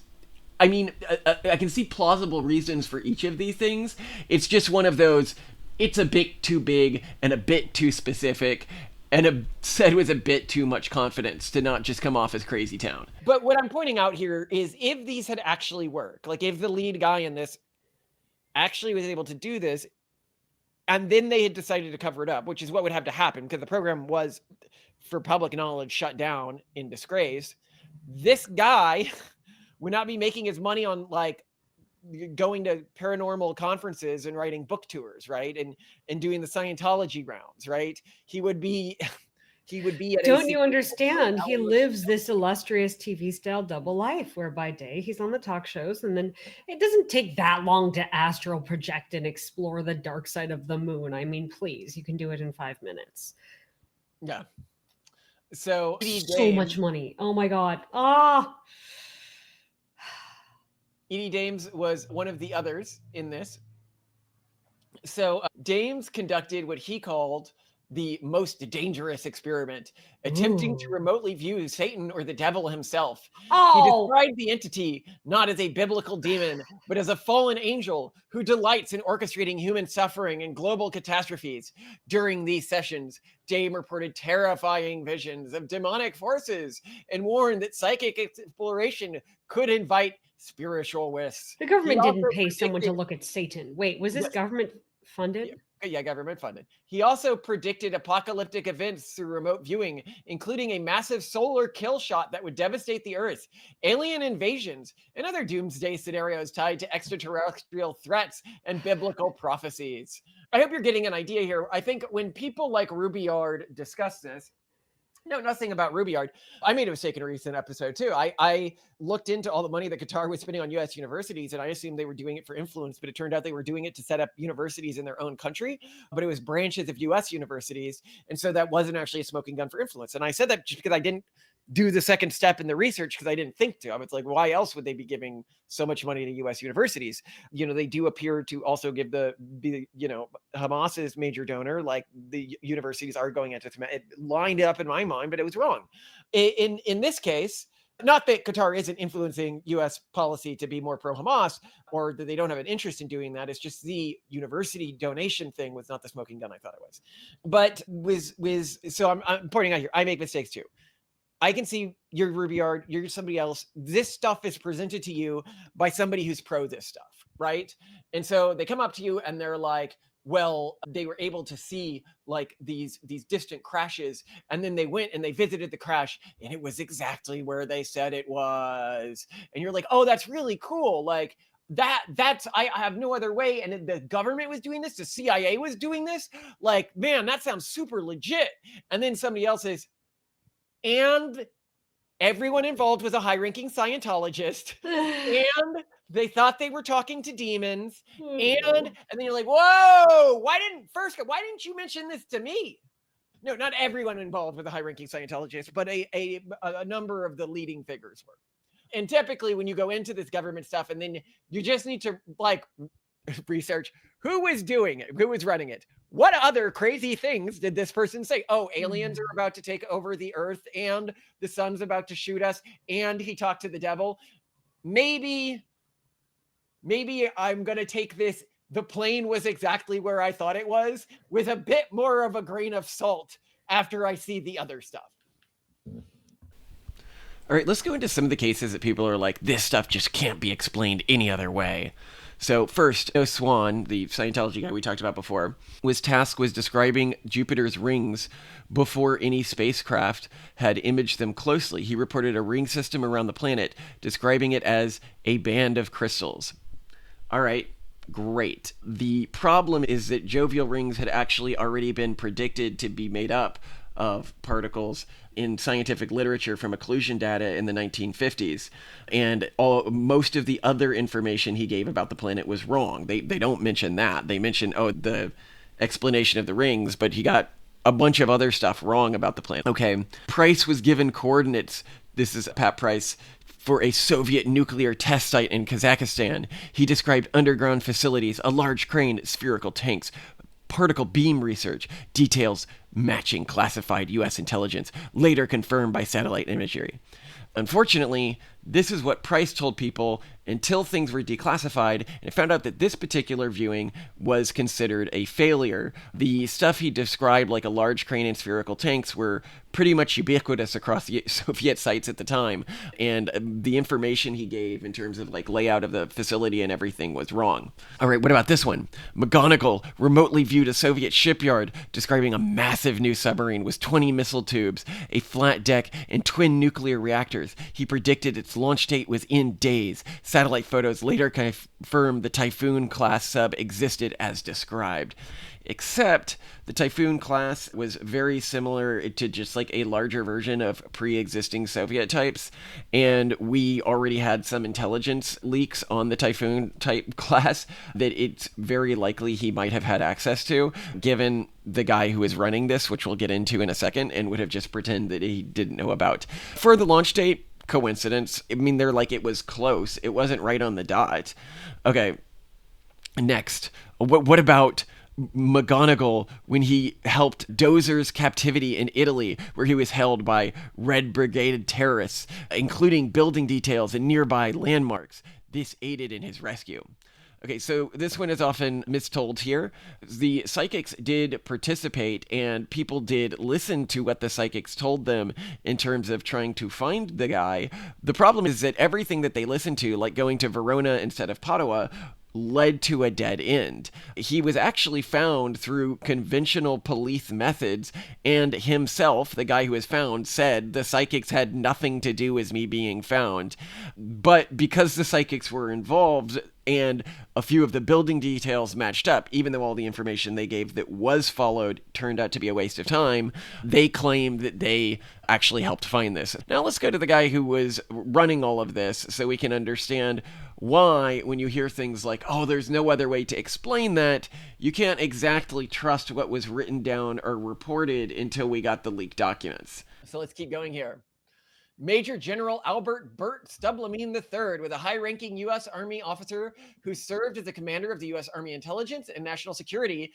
I mean, I can see plausible reasons for each of these things. It's just one of those, it's a bit too big and a bit too specific, and said with a bit too much confidence to not just come off as crazy town. But what I'm pointing out here is if these had actually worked, like if the lead guy in this actually was able to do this, and then they had decided to cover it up, which is what would have to happen because the program was, for public knowledge, shut down in disgrace, this guy would not be making his money on like going to paranormal conferences and writing book tours, right? And doing the Scientology rounds, right? He would be at Don't you understand? He lives this illustrious TV style double life where by day he's on the talk shows, and then it doesn't take that long to astral project and explore the dark side of the moon. I mean, please, you can do it in 5 minutes. Yeah. So much money. Oh my God. Ah. Edie Dames was one of the others in this. So Dames conducted what he called the most dangerous experiment, attempting to remotely view Satan or the devil himself. He described the entity not as a biblical demon, but as a fallen angel who delights in orchestrating human suffering and global catastrophes. During these sessions, Dame reported terrifying visions of demonic forces and warned that psychic exploration could invite spiritual wisps. The government didn't pay someone to look at Satan. Wait, was this government funded? Yeah, government funded. He also predicted apocalyptic events through remote viewing, including a massive solar kill shot that would devastate the Earth, alien invasions, and other doomsday scenarios tied to extraterrestrial threats and biblical prophecies. I hope you're getting an idea here. I think when people like Rubiard discuss this, no, nothing about Rubiard. I made a mistake in a recent episode too. I looked into all the money that Qatar was spending on U.S. universities, and I assumed they were doing it for influence, but it turned out they were doing it to set up universities in their own country, but it was branches of U.S. universities, and so that wasn't actually a smoking gun for influence. And I said that just because I didn't do the second step in the research because I didn't think to. I was like, why else would they be giving so much money to U.S. universities? You know, they do appear to also give Hamas's major donor, like the universities are going into it lined up in my mind, but it was wrong. In this case, not that Qatar isn't influencing U.S. policy to be more pro-Hamas or that they don't have an interest in doing that. It's just the university donation thing was not the smoking gun I thought it was. But so I'm pointing out here, I make mistakes too. I can see you're Rubiard, you're somebody else. This stuff is presented to you by somebody who's pro this stuff, right? And so they come up to you and they're like, well, they were able to see like these distant crashes. And then they went and they visited the crash and it was exactly where they said it was. And you're like, oh, that's really cool. Like that's, I have no other way. And the government was doing this. The CIA was doing this. Like, man, that sounds super legit. And then somebody else says, and everyone involved was a high-ranking Scientologist, and they thought they were talking to demons, and then you're like, whoa, why didn't you mention this to me? No, not everyone involved with a high-ranking Scientologist, but a number of the leading figures were. And typically when you go into this government stuff and then you just need to like research who is doing it, who is running it. What other crazy things did this person say? Oh, aliens are about to take over the earth and the sun's about to shoot us and he talked to the devil. Maybe I'm going to take this. The plane was exactly where I thought it was with a bit more of a grain of salt after I see the other stuff. All right, let's go into some of the cases that people are like, this stuff just can't be explained any other way. So first, Swan, the Scientology guy we talked about before, was tasked with describing Jupiter's rings before any spacecraft had imaged them closely. He reported a ring system around the planet, describing it as a band of crystals. All right, great. The problem is that jovial rings had actually already been predicted to be made up of particles in scientific literature from occlusion data in the 1950s. And most of the other information he gave about the planet was wrong. They don't mention that. They mention, the explanation of the rings, but he got a bunch of other stuff wrong about the planet. Okay, Price was given coordinates. This is Pat Price, for a Soviet nuclear test site in Kazakhstan. He described underground facilities, a large crane, spherical tanks, particle beam research, details matching classified U.S. intelligence, later confirmed by satellite imagery. Unfortunately, this is what Price told people until things were declassified and found out that this particular viewing was considered a failure. The stuff he described, like a large crane and spherical tanks, were pretty much ubiquitous across the Soviet sites at the time. And the information he gave in terms of like layout of the facility and everything was wrong. All right, what about this one? McGonigal remotely viewed a Soviet shipyard, describing a massive new submarine with 20 missile tubes, a flat deck, and twin nuclear reactors. He predicted its launch date was in days. Satellite photos later confirmed the Typhoon class sub existed as described. Except the Typhoon class was very similar to just like a larger version of pre-existing Soviet types, and we already had some intelligence leaks on the Typhoon type class that it's very likely he might have had access to, given the guy who is running this, which we'll get into in a second, and would have just pretended that he didn't know about. For the launch date, coincidence. I mean, they're like, it was close. It wasn't right on the dot. Okay, next. What about McGonigal when he helped Dozer's captivity in Italy, where he was held by Red Brigade terrorists, including building details and nearby landmarks? This aided in his rescue. Okay, so this one is often mistold here. The psychics did participate, and people did listen to what the psychics told them in terms of trying to find the guy. The problem is that everything that they listened to, like going to Verona instead of Padua, led to a dead end. He was actually found through conventional police methods, and himself, the guy who was found, said the psychics had nothing to do with me being found. But because the psychics were involved and a few of the building details matched up, even though all the information they gave that was followed turned out to be a waste of time, they claim that they actually helped find this. Now let's go to the guy who was running all of this so we can understand why, when you hear things like, oh, there's no other way to explain that, you can't exactly trust what was written down or reported until we got the leaked documents. So let's keep going here. Major General Albert Burt Stub III was a high-ranking U.S. Army officer who served as the commander of the U.S. Army Intelligence and National Security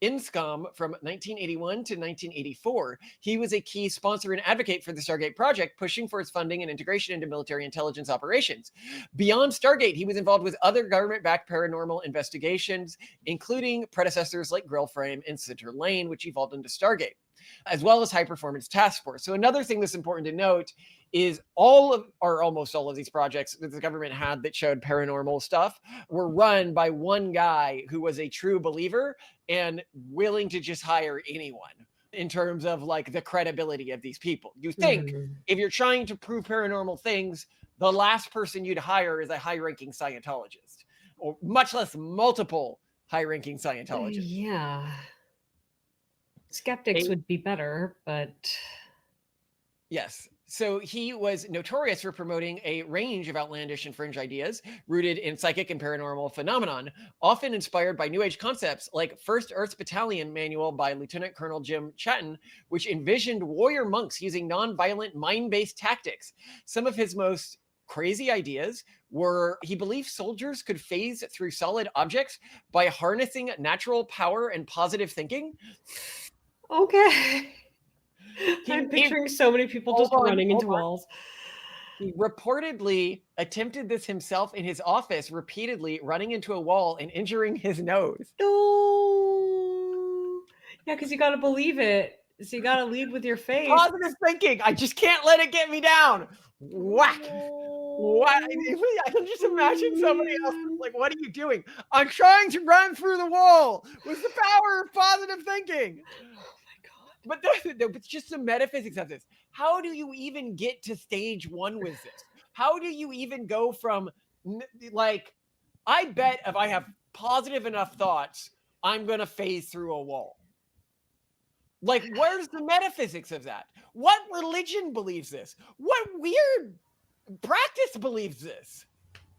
INSCOM from 1981 to 1984. He was a key sponsor and advocate for the Stargate Project, pushing for its funding and integration into military intelligence operations. Beyond Stargate, he was involved with other government-backed paranormal investigations, including predecessors like Grillframe and Center Lane, which evolved into Stargate, as well as High Performance Task Force. So another thing that's important to note is almost all of these projects that the government had that showed paranormal stuff were run by one guy who was a true believer and willing to just hire anyone in terms of like the credibility of these people. You think if you're trying to prove paranormal things, the last person you'd hire is a high-ranking Scientologist, or much less multiple high-ranking Scientologists. Yeah. Skeptics would be better, but... Yes. So he was notorious for promoting a range of outlandish and fringe ideas rooted in psychic and paranormal phenomenon, often inspired by New Age concepts like First Earth's Battalion Manual by Lieutenant Colonel Jim Chatton, which envisioned warrior monks using non-violent mind-based tactics. Some of his most crazy ideas were he believed soldiers could phase through solid objects by harnessing natural power and positive thinking. Okay. I'm picturing so many people just running into walls. He reportedly attempted this himself in his office repeatedly, running into a wall and injuring his nose. Oh, yeah, because you got to believe it. So you got to lead with your faith. Positive thinking. I just can't let it get me down. Whack. What? I can just imagine somebody else like, what are you doing? I'm trying to run through the wall with the power of positive thinking. But it's just the metaphysics of this. How do you even get to stage 1 with this? How do you even go from, like, I bet if I have positive enough thoughts, I'm going to phase through a wall. Like, where's the metaphysics of that? What religion believes this? What weird practice believes this?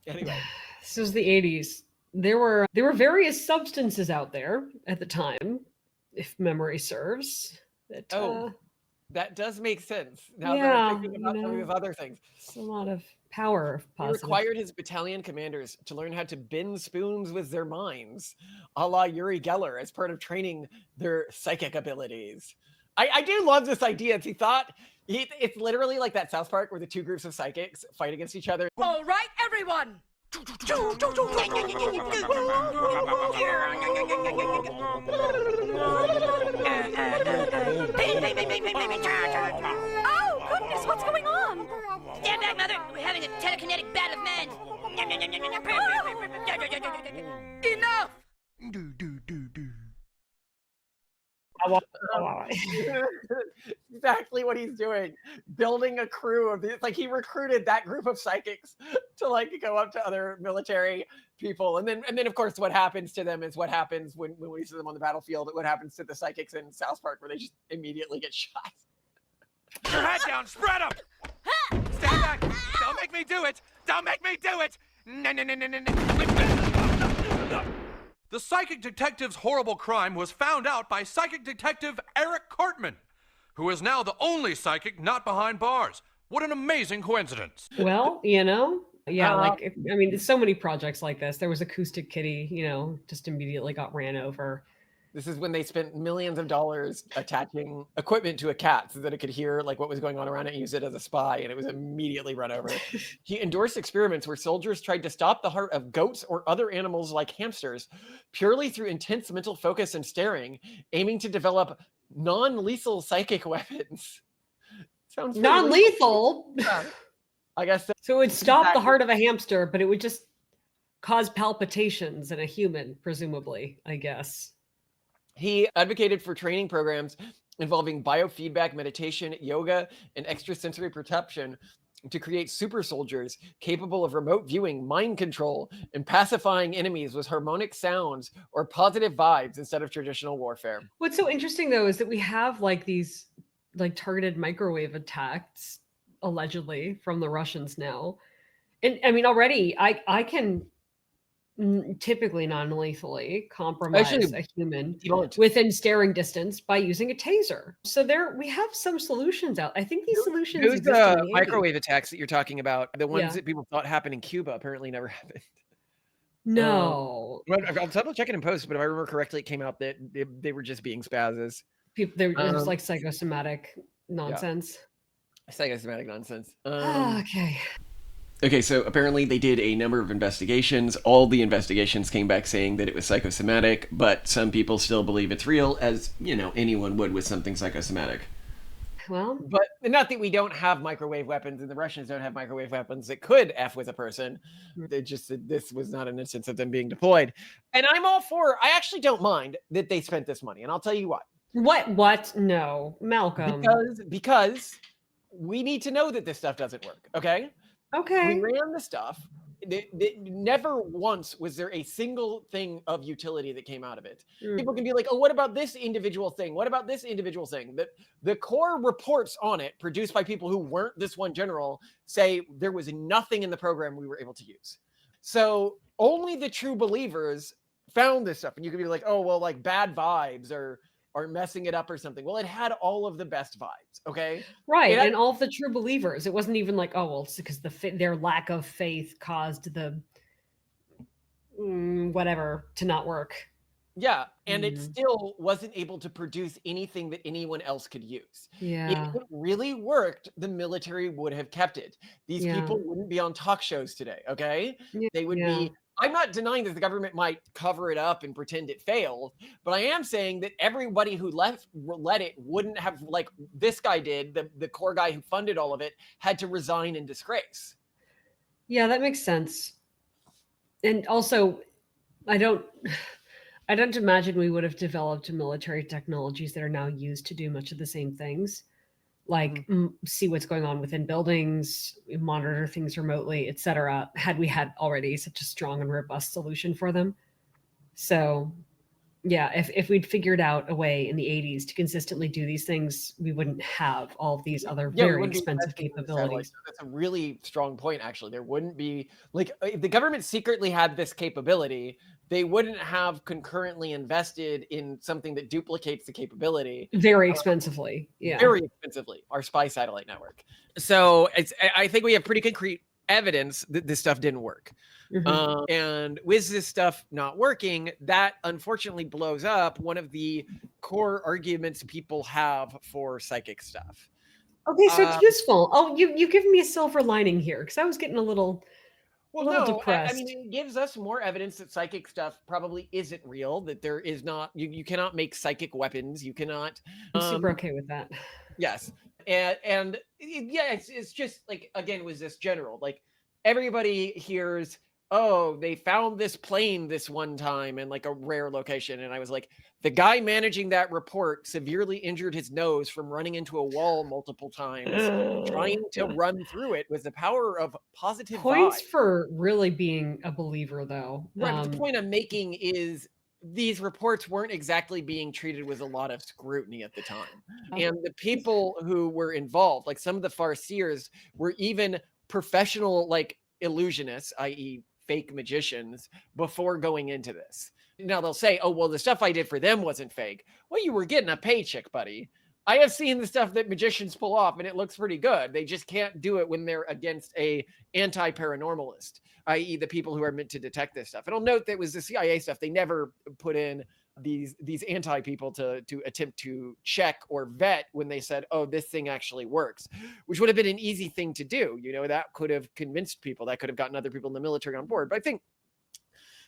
Anyway. This was the 80s. There were various substances out there at the time, if memory serves. That does make sense. Now that I'm thinking about some of these other things. It's a lot of power. He required his battalion commanders to learn how to bend spoons with their minds, a la Uri Geller, as part of training their psychic abilities. I do love this idea. It's literally like that South Park where the two groups of psychics fight against each other. All right, everyone. Oh, goodness, what's going on? Stand back, Mother. We're having a telekinetic battle of men. Enough! Exactly what he's doing, building a crew of these. Like, he recruited that group of psychics to like go up to other military people, and then of course what happens to them is what happens when we see them on the battlefield. What happens to the psychics in South Park, where they just immediately get shot. Your head down, spread up. Stand back. Don't make me do it. Don't make me do it. No. The psychic detective's horrible crime was found out by psychic detective Eric Cartman, who is now the only psychic not behind bars. What an amazing coincidence. Well, there's so many projects like this. There was Acoustic Kitty, just immediately got ran over. This is when they spent millions of dollars attaching equipment to a cat so that it could hear like what was going on around it and use it as a spy, and it was immediately run over. He endorsed experiments where soldiers tried to stop the heart of goats or other animals like hamsters purely through intense mental focus and staring, aiming to develop non-lethal psychic weapons. Sounds non-lethal? Yeah, I guess so. So it would stop the heart of a hamster, but it would just cause palpitations in a human, presumably, I guess. He advocated for training programs involving biofeedback, meditation, yoga, and extrasensory perception to create super soldiers capable of remote viewing, mind control, and pacifying enemies with harmonic sounds or positive vibes instead of traditional warfare. What's so interesting, though, is that we have like these like targeted microwave attacks, allegedly, from the Russians now. And I mean, already I can typically non-lethally compromise a human within staring distance by using a taser. So we have some solutions out. I think these solutions those exist in the microwave attacks that you're talking about, the ones Yeah. that people thought happened in Cuba, apparently never happened. No. I'll double check it in post, but if I remember correctly, it came out that they were just being spazzes. They're just like psychosomatic nonsense. Psychosomatic nonsense. Okay. Okay, so apparently they did a number of investigations. All the investigations came back saying that it was psychosomatic, but some people still believe it's real, as, anyone would with something psychosomatic. Well, but not that we don't have microwave weapons, and the Russians don't have microwave weapons that could F with a person. They just said this was not an instance of them being deployed. And I'm all for, I actually don't mind that they spent this money, and I'll tell you why. What? No, Malcolm. Because we need to know that this stuff doesn't work, okay? Okay. We ran the stuff. Never once was there a single thing of utility that came out of it. People can be like, oh, what about this individual thing? What about this individual thing? The core reports on it, produced by people who weren't this one general, say there was nothing in the program we were able to use. So only the true believers found this stuff. And you could be like, oh, well, like bad vibes or are messing it up or something. Well, it had all of the best vibes. Okay. Right. And all of the true believers. It wasn't even like, oh, well, it's because their lack of faith caused the whatever to not work. Yeah, and it still wasn't able to produce anything that anyone else could use. Yeah. If it really worked, the military would have kept it. These people wouldn't be on talk shows today, okay? They would be. I'm not denying that the government might cover it up and pretend it failed, but I am saying that everybody who let it wouldn't have, like this guy did, the core guy who funded all of it, had to resign in disgrace. Yeah, that makes sense. And also, I don't imagine we would have developed military technologies that are now used to do much of the same things, like see what's going on within buildings, monitor things remotely, etc., had we had already such a strong and robust solution for them. So yeah, if we'd figured out a way in the 80s to consistently do these things, we wouldn't have all of these other very expensive capabilities. That's a really strong point, actually. There wouldn't be, like, if the government secretly had this capability, they wouldn't have concurrently invested in something that duplicates the capability. Very expensively. Yeah. Very expensively, our spy satellite network. So I think we have pretty concrete evidence that this stuff didn't work. And with this stuff not working, that unfortunately blows up one of the core arguments people have for psychic stuff. Okay, so it's useful. Oh, you give me a silver lining here, because I was getting a little depressed. I mean, it gives us more evidence that psychic stuff probably isn't real, that there is not, you cannot make psychic weapons. You cannot. I'm super okay with that. Yes. And yeah, it's just like, again, was this general, like everybody hears, oh, they found this plane this one time in like a rare location. And I was like, the guy managing that report severely injured his nose from running into a wall multiple times, trying to run through it with the power of positive points vibe. For really being a believer, though. Right, but the point I'm making is these reports weren't exactly being treated with a lot of scrutiny at the time. And the people who were involved, like some of the farseers, were even professional, like illusionists, i.e. fake magicians, before going into this. Now they'll say, oh, well, the stuff I did for them wasn't fake. Well, you were getting a paycheck, buddy. I have seen the stuff that magicians pull off and it looks pretty good. They just can't do it when they're against a anti-paranormalist, i.e. the people who are meant to detect this stuff. And I'll note that it was the CIA stuff. They never put in these anti-people to attempt to check or vet when they said, oh, this thing actually works, which would have been an easy thing to do. You know, that could have convinced people, that could have gotten other people in the military on board. But I think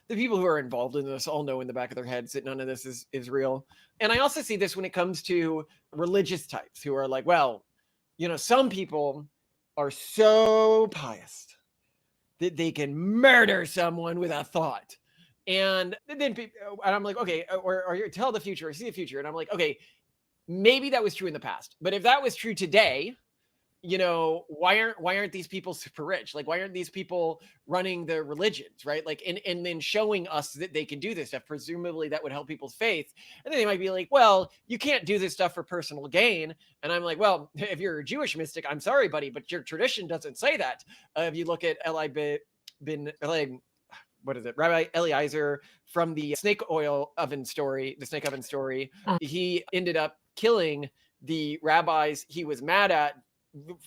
the people who are involved in this all know in the back of their heads that none of this is real. And I also see this when it comes to religious types who are like, well, you know, some people are so pious that they can murder someone with a thought. And then I'm like, okay, or you tell the future or see the future. And I'm like, okay, maybe that was true in the past. But if that was true today, you know, why aren't these people super rich? Like, why aren't these people running the religions, right? Like, and then showing us that they can do this stuff. Presumably that would help people's faith. And then they might be like, well, you can't do this stuff for personal gain. And I'm like, well, if you're a Jewish mystic, I'm sorry, buddy, but your tradition doesn't say that. If you look at Rabbi Eliezer from the snake oven story, he ended up killing the rabbis he was mad at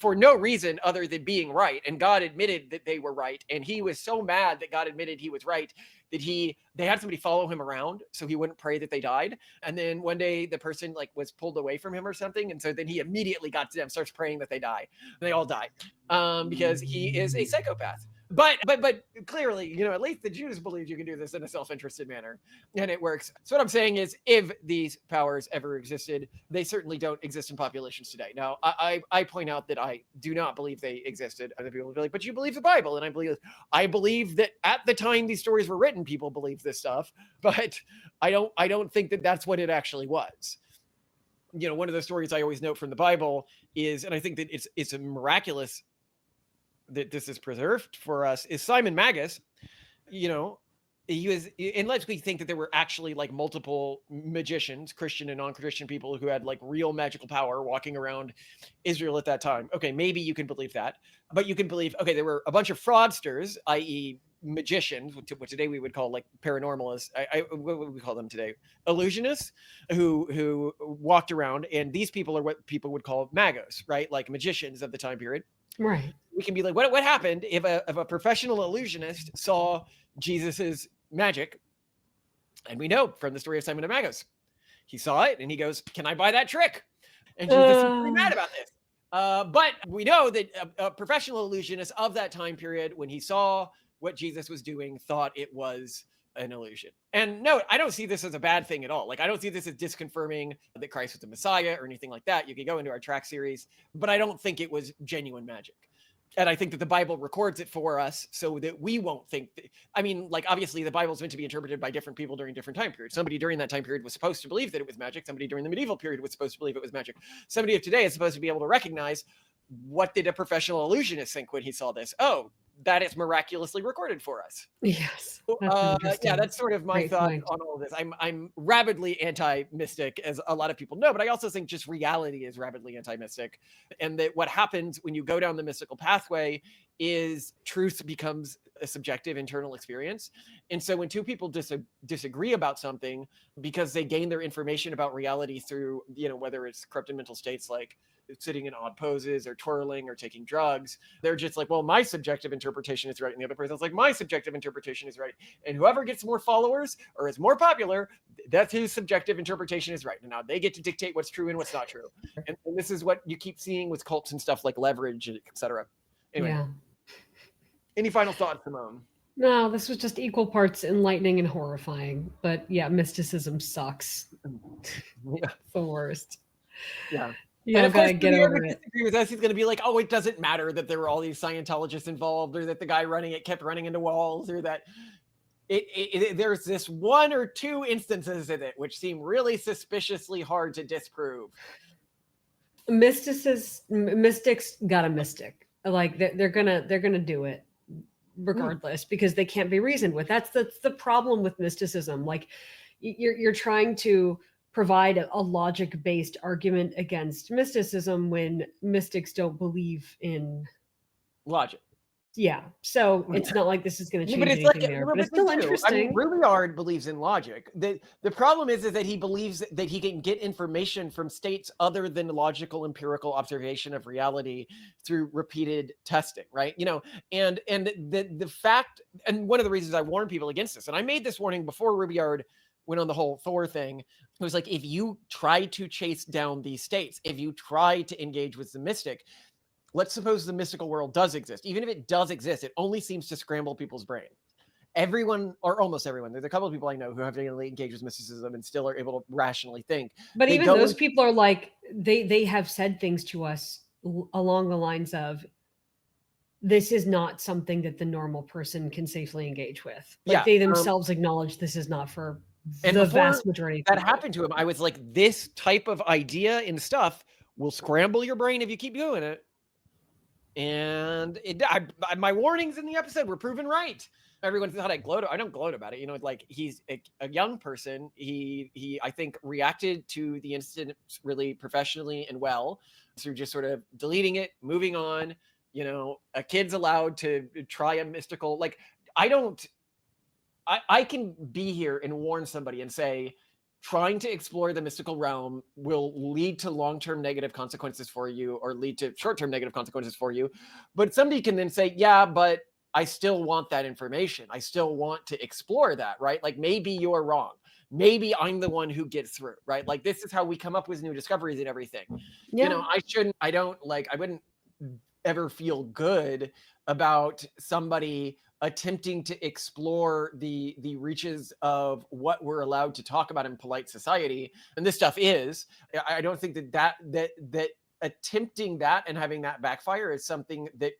for no reason other than being right. And God admitted that they were right. And he was so mad that God admitted he was right that they had somebody follow him around so he wouldn't pray that they died. And then one day the person like was pulled away from him or something. And so then he immediately got to them, starts praying that they die. And they all die because he is a psychopath. But clearly, you know, at least the Jews believe you can do this in a self-interested manner, and it works. So what I'm saying is, if these powers ever existed, they certainly don't exist in populations today. Now, I point out that I do not believe they existed. Other people will be like, but you believe the Bible, and I believe that at the time these stories were written, people believed this stuff, but I don't think that that's what it actually was. You know, one of the stories I always note from the Bible is, and I think that it's a miraculous that this is preserved for us, is Simon Magus. You know, unless we think that there were actually like multiple magicians, Christian and non-Christian people who had like real magical power walking around Israel at that time. Okay, maybe you can believe that, but you can believe, okay, there were a bunch of fraudsters, i.e. magicians, what today we would call like paranormalists. What would we call them today? Illusionists who walked around, and these people are what people would call magos, right? Like magicians of the time period. Right. We can be like, what happened if a professional illusionist saw Jesus's magic? And we know from the story of Simon of Magos, he saw it and he goes, "Can I buy that trick?" And Jesus is pretty mad about this. But we know that a professional illusionist of that time period, when he saw what Jesus was doing, thought it was an illusion. And no, I don't see this as a bad thing at all. Like, I don't see this as disconfirming that Christ was the Messiah or anything like that. You can go into our track series, but I don't think it was genuine magic. And I think that the Bible records it for us so that we won't think that, I mean, like, obviously the Bible is meant to be interpreted by different people during different time periods. Somebody during that time period was supposed to believe that it was magic. Somebody during the medieval period was supposed to believe it was magic. Somebody of today is supposed to be able to recognize, what did a professional illusionist think when he saw this? Oh, that is miraculously recorded for us. Yes. Yeah, that's sort of my thought on all of this. I'm rabidly anti-mystic, as a lot of people know, but I also think just reality is rabidly anti-mystic, and that what happens when you go down the mystical pathway is truth becomes a subjective internal experience. And so when two people disagree about something because they gain their information about reality through, whether it's corrupted mental states like sitting in odd poses or twirling or taking drugs, they're just like, well, my subjective interpretation is right, and the other person's like, my subjective interpretation is right, and whoever gets more followers or is more popular, that's whose subjective interpretation is right, and now they get to dictate what's true and what's not true. And this is what you keep seeing with cults and stuff like Leverage, etc. Anyway, Yeah. Any final thoughts, Simone? No, this was just equal parts enlightening and horrifying. But yeah, mysticism sucks. Yeah. It's the worst. Yeah. Yeah, And of course, get over it. disagree with us, he's going to be like, oh, it doesn't matter that there were all these Scientologists involved, or that the guy running it kept running into walls, or that there's this one or two instances in it which seem really suspiciously hard to disprove. Mystics got a mystic. Like they're gonna do it regardless, because they can't be reasoned with. That's the problem with mysticism. Like, you're trying to provide a logic-based argument against mysticism when mystics don't believe in logic. Yeah, so it's not like this is going to change anything like, there, but it's still interesting. I mean, Rubyard believes in logic. The problem is that he believes that he can get information from states other than logical empirical observation of reality through repeated testing, right? And the fact, and one of the reasons I warn people against this, and I made this warning before Rubyard went on the whole Thor thing, it was like, if you try to chase down these states, if you try to engage with the mystic, let's suppose the mystical world does exist. Even if it does exist, it only seems to scramble people's brain. Everyone, or almost everyone, there's a couple of people I know who have really engaged with mysticism and still are able to rationally think. But even those people are like, they have said things to us along the lines of, this is not something that the normal person can safely engage with. Like, they themselves acknowledge this is not for the vast majority of people. That happened to him, I was like, this type of idea and stuff will scramble your brain if you keep doing it. And my warnings in the episode were proven right. Everyone thought I gloat. I don't gloat about it. Like, he's a young person. He I think reacted to the incident really professionally and well through just sort of deleting it, moving on. A kid's allowed to try a mystical, like, I can be here and warn somebody and say, trying to explore the mystical realm will lead to long-term negative consequences for you, or lead to short-term negative consequences for you. But somebody can then say, yeah, but I still want that information. I still want to explore that, right? Like, maybe you're wrong. Maybe I'm the one who gets through, right? Like, this is how we come up with new discoveries and everything. Yeah. I wouldn't ever feel good about somebody attempting to explore the reaches of what we're allowed to talk about in polite society. And this stuff is, I don't think that attempting that and having that backfire is something that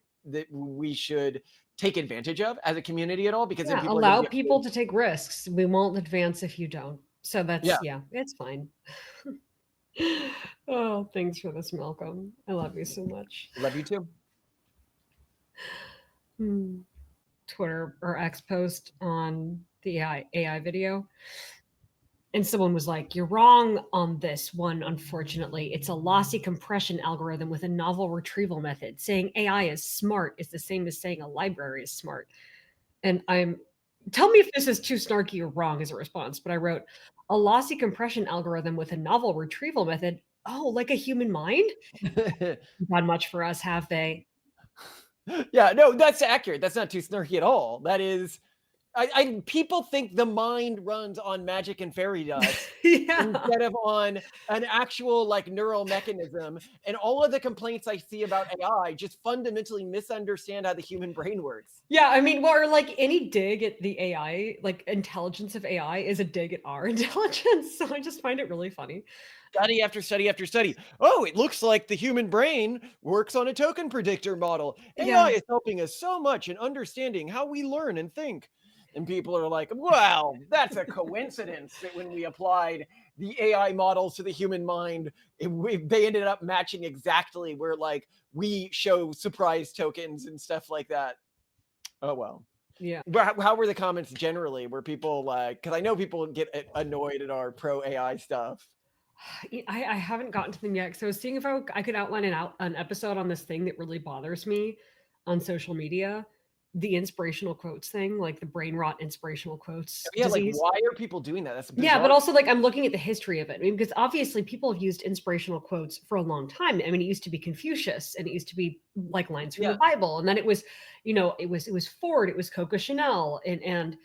we should take advantage of as a community at all, because then people allow people to take risks. We won't advance if you don't. So that's, it's fine. Oh, thanks for this, Malcolm. I love you so much. Love you too. Twitter or X post on the AI video. And someone was like, "You're wrong on this one, unfortunately. It's a lossy compression algorithm with a novel retrieval method. Saying AI is smart is the same as saying a library is smart." And tell me if this is too snarky or wrong as a response, but I wrote, "A lossy compression algorithm with a novel retrieval method. Oh, like a human mind? Not much for us, have they?" Yeah, no, that's accurate. That's not too snarky at all. That is, people think the mind runs on magic and fairy dust Yeah. instead of on an actual like neural mechanism. And all of the complaints I see about AI just fundamentally misunderstand how the human brain works. Yeah, I mean, or like any dig at the AI, like intelligence of AI is a dig at our intelligence. So I just find it really funny. Study after study after study. Oh, it looks like the human brain works on a token predictor model. AI Yeah. is helping us so much in understanding how we learn and think. And people are like, well, that's a coincidence that when we applied the AI models to the human mind, they ended up matching exactly where like we show surprise tokens and stuff like that. Oh, well. Yeah. How were the comments generally? Were people like, because I know people get annoyed at our pro AI stuff. I haven't gotten to them yet. So I was seeing if I could outline an episode on this thing that really bothers me on social media. The inspirational quotes thing, like the brain rot inspirational quotes. Yeah, disease. like why are people doing that? That's Yeah, but bizarre. also like I'm looking at the history of it. I mean, because obviously people have used inspirational quotes for a long time. I mean, it used to be Confucius and it used to be like lines from the Bible. And then it was, it was Ford, it was Coco Chanel. And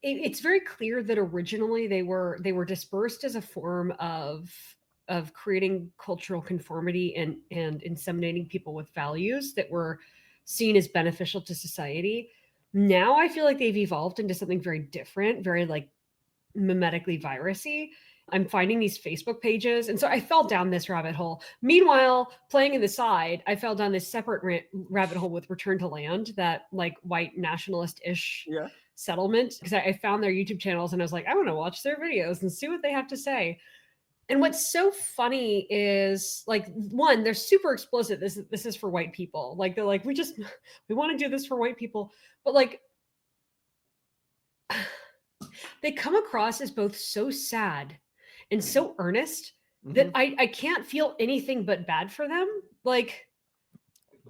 it's very clear that originally they were dispersed as a form of creating cultural conformity and inseminating people with values that were seen as beneficial to society. Now I feel like they've evolved into something very different, very like mimetically virusy. I'm finding these Facebook pages. And so I fell down this rabbit hole. Meanwhile, playing in the side, I fell down this separate rabbit hole with Return to Land, that like white nationalist-ish settlement. Because I found their YouTube channels and I was like, I want to watch their videos and see what they have to say. And what's so funny is like, one, they're super explicit. This is for white people. Like they're like, we want to do this for white people. But like, they come across as both so sad and so earnest that I can't feel anything but bad for them. Like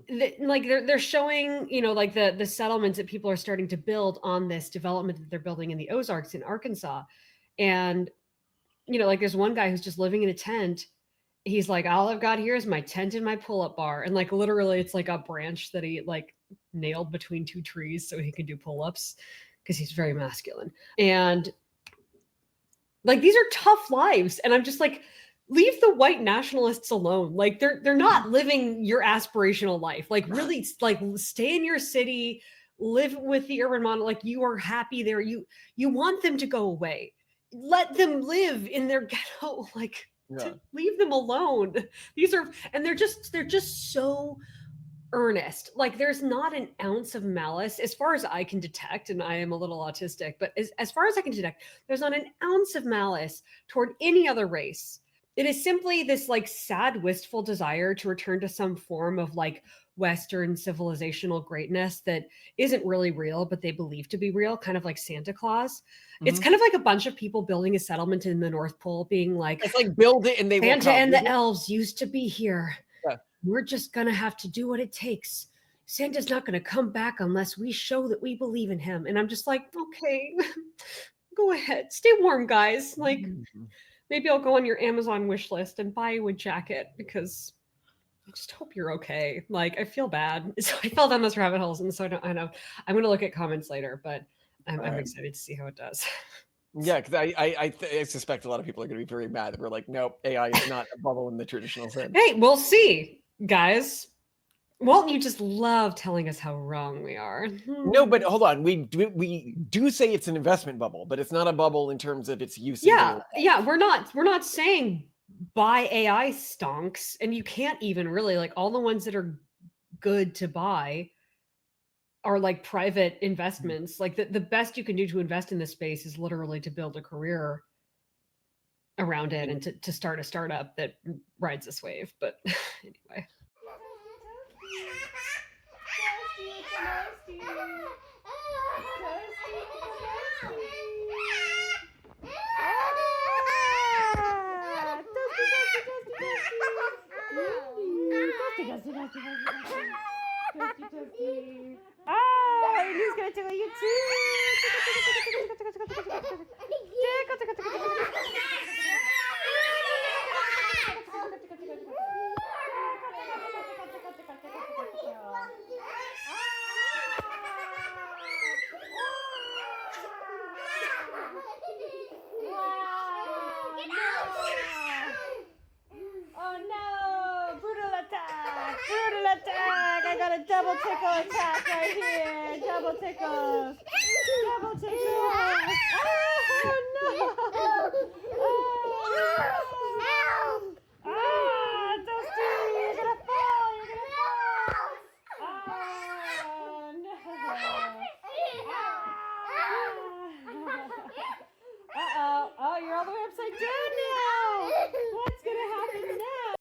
they're showing, like the settlements that people are starting to build on this development that they're building in the Ozarks in Arkansas. And, like there's one guy who's just living in a tent. He's like, all I've got here is my tent and my pull-up bar. And like, literally it's like a branch that he like nailed between two trees so he can do pull-ups because he's very masculine. And like, these are tough lives. And I'm just like, leave the white nationalists alone. Like they're not living your aspirational life. Like really, like stay in your city, live with the urban model. Like you are happy there. You want them to go away. Let them live in their ghetto. Like leave them alone. They're just so earnest. Like there's not an ounce of malice as far as I can detect, and I am a little autistic, but as far as I can detect, there's not an ounce of malice toward any other race. It is simply this like sad, wistful desire to return to some form of like Western civilizational greatness that isn't really real, but they believe to be real, kind of like Santa Claus. It's kind of like a bunch of people building a settlement in the North Pole being like, it's like build it and they will come. Santa and the elves used to be here. Yeah. We're just going to have to do what it takes. Santa's not going to come back unless we show that we believe in him. And I'm just like, okay, go ahead. Stay warm, guys. Like, maybe I'll go on your Amazon wish list and buy you a jacket because I just hope you're okay. Like, I feel bad. So I fell down those rabbit holes. And so I know I'm going to look at comments later, but I'm excited to see how it does. Yeah, because I suspect a lot of people are going to be very mad that we're like, nope, AI is not a bubble in the traditional sense. Hey, we'll see, guys. Won't you just love telling us how wrong we are? No, but hold on. We do say it's an investment bubble, but it's not a bubble in terms of its use. Yeah, we're not saying buy AI stonks, and you can't even really like all the ones that are good to buy are like private investments. Like the best you can do to invest in this space is literally to build a career around it and to start a startup that rides this wave. But anyway. Oh no! Brutal attack! Brutal attack! I got a double tickle attack right here! Double tickles! Double tickles! Oh no! Oh, no!